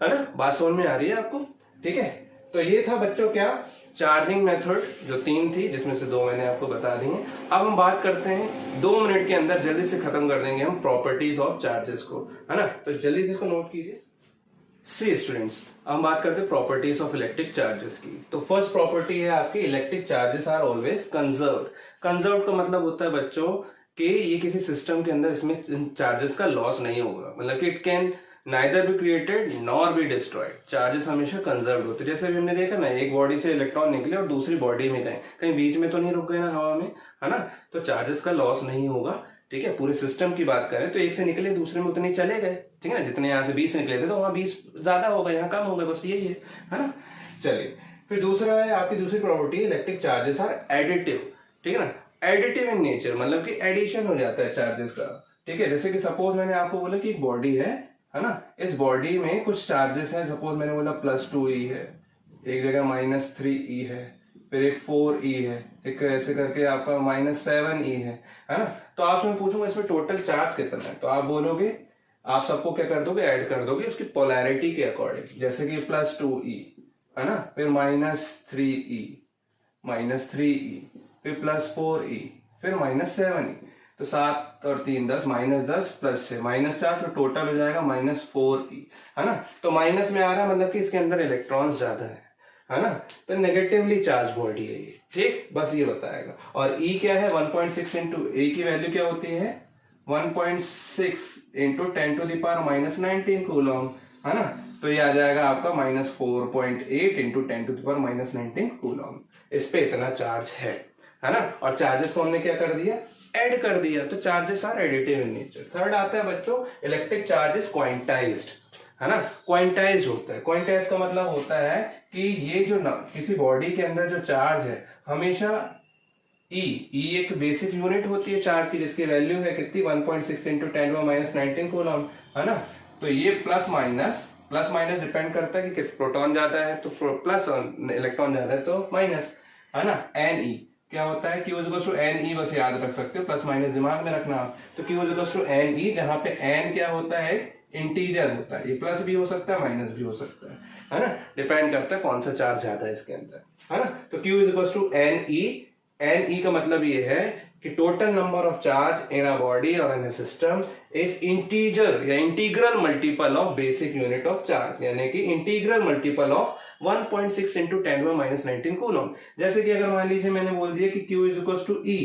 [SPEAKER 1] है ना। बात समझ में आ रही है आपको, ठीक है। तो ये था बच्चों क्या, चार्जिंग मेथड जो 3 थी, जिसमें से 2 मैंने आपको बता दी हैं। अब हम बात करते हैं 2 मिनट के अंदर, जल्दी से खत्म कर देंगे हम प्रॉपर्टीज ऑफ चार्जेस को, है ना। तो जल्दी से इसको नोट कीजिए। सी स्टूडेंट्स, अब हम बात करते हैं प्रॉपर्टीज ऑफ इलेक्ट्रिक चार्जेस की। तो फर्स्ट प्रॉपर्टी है आपकी, electric charges are always conserved. Conserved का मतलब होता है बच्चों कि ये किसी सिस्टम के अंदर इसमें चार्जेस का लॉस नहीं होगा, मतलब कि it can neither be created nor be destroyed. Charges हमेशा कंजर्व होते हैं। जैसे अभी हमने देखा ना, एक बॉडी से इलेक्ट्रॉन निकले और दूसरी बॉडी में गए, कहीं बीच में तो नहीं रुक गए ना हवा में, है ना। तो चार्जेस का लॉस नहीं होगा, ठीक है। पूरे सिस्टम की बात करें तो एक से निकले दूसरे में उतने चले गए, ठीक है ना। जितने यहाँ से 20 निकले थे तो वहां 20 ज्यादा हो गए, यहाँ कम हो गए, बस यही है ना। चलिए, फिर दूसरा है आपकी दूसरी property, electric charges are additive, ठीक है ना। एडिटिव इन नेचर मतलब कि एडिशन हो जाता है चार्जेस का, ठीक है। जैसे कि सपोज मैंने आपको बोला कि एक बॉडी है ना, इस बॉडी में कुछ चार्जेस है। सपोज मैंने बोला +2e है, एक जगह -3e है, फिर एक 4e है, एक ऐसे करके आपका -7e है ना। तो आपसे मैं पूछूंगा इसमें टोटल चार्ज कितना है, तो आप बोलोगे, आप सबको क्या कर दोगे, ऐड कर दोगे उसकी पोलैरिटी के अकॉर्डिंग। जैसे कि +2e है ना, फिर -3e, फिर +4e, फिर -7e। तो 7 और 3 10, -10 +6 -4, तो टोटल हो जाएगा -4e, है ना। तो माइनस में आ रहा है मतलब कि इसके अंदर इलेक्ट्रॉन्स ज्यादा है ना। तो नेगेटिवली चार्ज बॉडी है ये, ठीक, बस ये बताएगा। और E क्या है, 1.6 इंटू ए की वैल्यू क्या होती है, 1.6 इंटू 10⁻⁻19 कूलम, है ना। तो ये आ जाएगा आपका -4.8 इंटू 10⁻⁻19 कूलम। इस पे इतना चार्ज है ना। और चार्जेस को हमने क्या कर दिया, ऐड कर दिया, तो charges are additive in nature. Third आता है बच्चों, इलेक्ट्रिक चार्ज इज क्वांटाइज्ड, है ना। क्वांटाइज होता है, क्वांटाइज का मतलब होता है कि ये जो किसी बॉडी के अंदर जो चार्ज है हमेशा ई एक बेसिक यूनिट होती है चार्ज की, जिसकी वैल्यू है कितनी, 1.6 इंटू 10⁻⁻19 कूलम, है ना। तो ये प्लस माइनस डिपेंड करता है कि प्रोटॉन ज्यादा है तो प्लस, इलेक्ट्रॉन ज्यादा है तो माइनस, है ना। एन ई क्या होता है, Q equals to N E, बस याद रख सकते हो, प्लस माइनस दिमाग में रखना आप। तो Q equals to N E, जहां पे एन क्या होता है, इंटीजर होता है, ये प्लस भी हो सकता है माइनस भी हो सकता है ना, डिपेंड करता है कौन सा चार्ज ज्यादा है इसके अंदर, है ना। तो Q equals to N E का मतलब ये है कि total number of charge in a body और in a system is integer या integral multiple of basic unit of charge, यानी कि integral multiple of 1.6 into 10⁻⁻19 coulomb. जैसे कि अगर मान लीजिए मैंने बोल दिया कि Q इक्वल्स टू E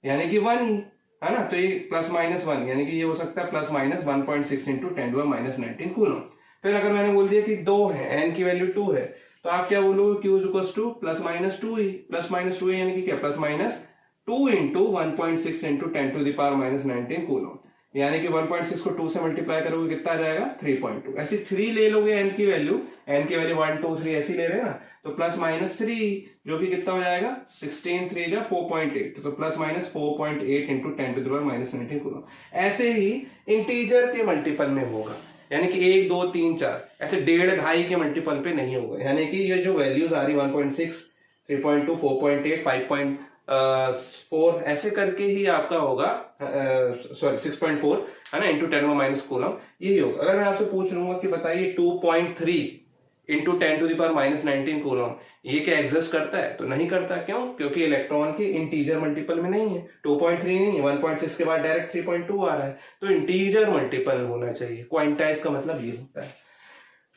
[SPEAKER 1] यानी कि 1E, है ना, तो ये +-1 यानी कि ये हो सकता है +-1.6 इंटू 10⁻⁻19 कूलम। फिर अगर मैंने बोल दिया कि 2 है, n की वैल्यू 2 है, तो आप क्या बोलोगे, Q equals to +-2E, +-2E यानी कि क्या, +-2 इंटू 1.6 इंटू 10⁻⁻19 कूलम, यानी कि 1.6 को 2 से मल्टीप्लाई करोगे कितना आ जाएगा, 3.2। ऐसी 3 ले लोगे n की वैल्यू 1 2 3 ऐसी ले रहे हैं ना, तो +-3 जो कि कितना हो जाएगा, 16 3 जा 4.8, तो +-4.8 इंटू 10⁻⁻19 कूलम। ऐसे ही इंटीजर के मल्टीपल में होगा, यानी कि 1 2 3 4 ऐसे 1.5 2.5 के मल्टीपल पे नहीं होगा। यानी कि ये जो वैल्यूज आ रही 1.6 3.2 4.8 5.4 ऐसे करके ही आपका होगा, सॉरी 6.4, है ना, इंटू 10⁻⁻⁻ कूलम, यही होगा। अगर मैं आपसे पूछ लूंगा कि बताइए 2.3 इंटू 10⁻⁻19 कूलम ये क्या एग्जिस्ट करता है, तो नहीं करता। क्यों? क्योंकि इलेक्ट्रॉन के इंटीजर मल्टीपल में नहीं है, 2.3 नहीं है, 1.6 के बाद डायरेक्ट 3.2 आ रहा है, तो इंटीजर मल्टीपल होना चाहिए। क्वांटाइज का मतलब ये होता है।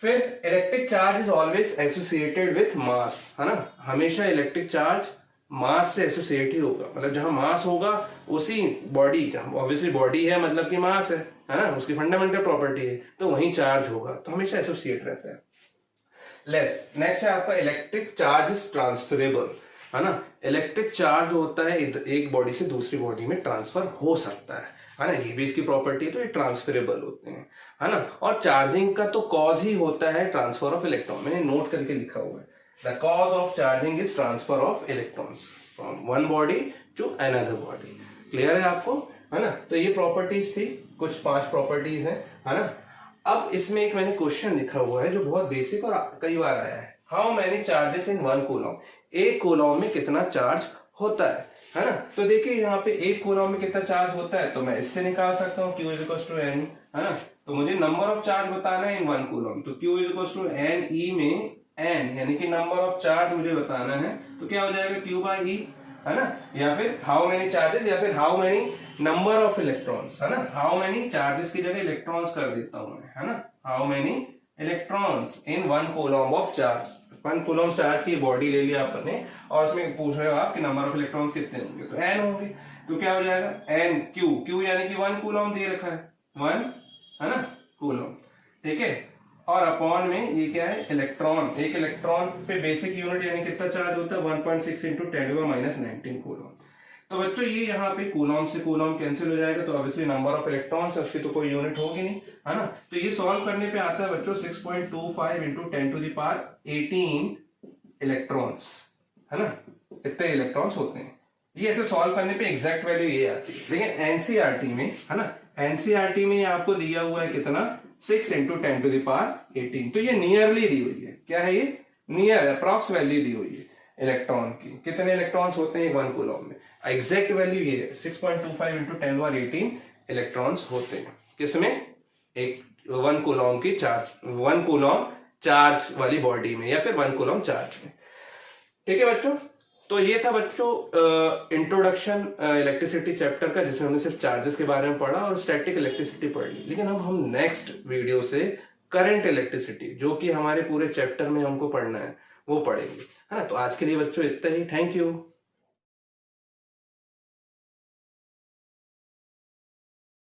[SPEAKER 1] फिर electric charge is always associated with mass, है ना, हमेशा इलेक्ट्रिक चार्ज मास से एसोसिएट ही होगा, मतलब जहां मास होगा उसी बॉडी का, ऑब्वियसली बॉडी है मतलब कि मास है ना, उसकी फंडामेंटल प्रॉपर्टी है, तो वहीं चार्ज होगा, तो हमेशा एसोसिएट रहता है। नेक्स्ट है आपका इलेक्ट्रिक चार्ज इज ट्रांसफरेबल, है ना, इलेक्ट्रिक चार्ज होता है एक बॉडी से दूसरी बॉडी में ट्रांसफर हो सकता है ना, ये भी इसकी प्रॉपर्टी है, तो ये ट्रांसफरेबल होते हैं, है ना। और चार्जिंग का तो कॉज ही होता है ट्रांसफर ऑफ इलेक्ट्रॉन, मैंने नोट करके लिखा हुआ है, the cause of charging is transfer of electrons from one body to another body. Clear है आपको, है ना। तो ये प्रॉपर्टीज थी, कुछ 5 प्रॉपर्टीज हैं, है ना। अब इसमें एक मैंने क्वेश्चन लिखा हुआ है जो बहुत बेसिक और कई बार आया है, how many charges in 1 coulomb, एक कूलम में कितना चार्ज होता है ना। तो देखिए यहाँ पे एक कूलम में कितना चार्ज होता है, तो मैं इससे निकाल सकता हूँ Q इज टू एन, है ना। तो मुझे नंबर ऑफ चार्ज बताना है इन 1 कूलम, तो Q is to N E में एन यानी कि नंबर ऑफ चार्ज मुझे बताना है, तो क्या हो जाएगा Q बाई ई, है ना, या फिर हाउ मेनी चार्जेस, या फिर how many number of electrons, है ना, हाउ मेनी चार्जेस की जगह इलेक्ट्रॉन्स कर देता हूं मैं, है ना, how many electrons in 1 coulomb of charge, 1 coulomb charge की बॉडी ले लिया आपने और उसमें पूछ रहे हो आप कि नंबर ऑफ इलेक्ट्रॉन्स कितने होंगे, तो एन होंगे, तो क्या हो जाएगा एन क्यू यानी कि 1 कूलम दे रखा है 1, है ना, कूलम, ठीक है, और अपॉन में ये क्या है इलेक्ट्रॉन, एक इलेक्ट्रॉन पे बेसिक यूनिट यानी कितना चार्ज होता है 1.6 इंटू 10⁻⁹ कूलम। तो बच्चों ये यहाँ पे कूलम से कूलम कैंसिल हो जाएगा, तो ऑब्वियसली नंबर ऑफ इलेक्ट्रॉन्स है उसकी तो कोई यूनिट होगी नहीं, है ना। तो ये सॉल्व करने पे आता है बच्चों 6.25 इंटू 10⁻18 इलेक्ट्रॉन्स, है ना, इतने इलेक्ट्रॉन्स होते हैं। ये ऐसे सॉल्व करने पे एग्जैक्ट वैल्यू ये आती है, लेकिन एनसीईआरटी में, है ना, एनसीईआरटी में आपको दिया हुआ है कितना 6 इंटू 10⁻18, तो ये नियरली दी हुई है, क्या है ये नियर अप्रॉक्स वैल्यू दी हुई है इलेक्ट्रॉन की, कितने इलेक्ट्रॉन्स होते हैं 1 कूलम में, एग्जैक्ट वैल्यू ये है 6.25 इंटू 10⁻18 इलेक्ट्रॉन्स होते हैं, किसमें, एक 1 कूलम की चार्ज, 1 कूलम चार्ज वाली बॉडी में या फिर 1 कूलम चार्ज में, ठीक है बच्चों। तो ये था बच्चों इंट्रोडक्शन इलेक्ट्रिसिटी चैप्टर का, जिसमें हमने सिर्फ चार्जेस के बारे में पढ़ा और स्टैटिक इलेक्ट्रिसिटी पढ़ ली, लेकिन अब हम नेक्स्ट वीडियो से करंट इलेक्ट्रिसिटी, जो कि हमारे पूरे चैप्टर में हमको पढ़ना है, वो पढ़ेंगे, है ना। तो आज के लिए बच्चों इतना ही, थैंक यू।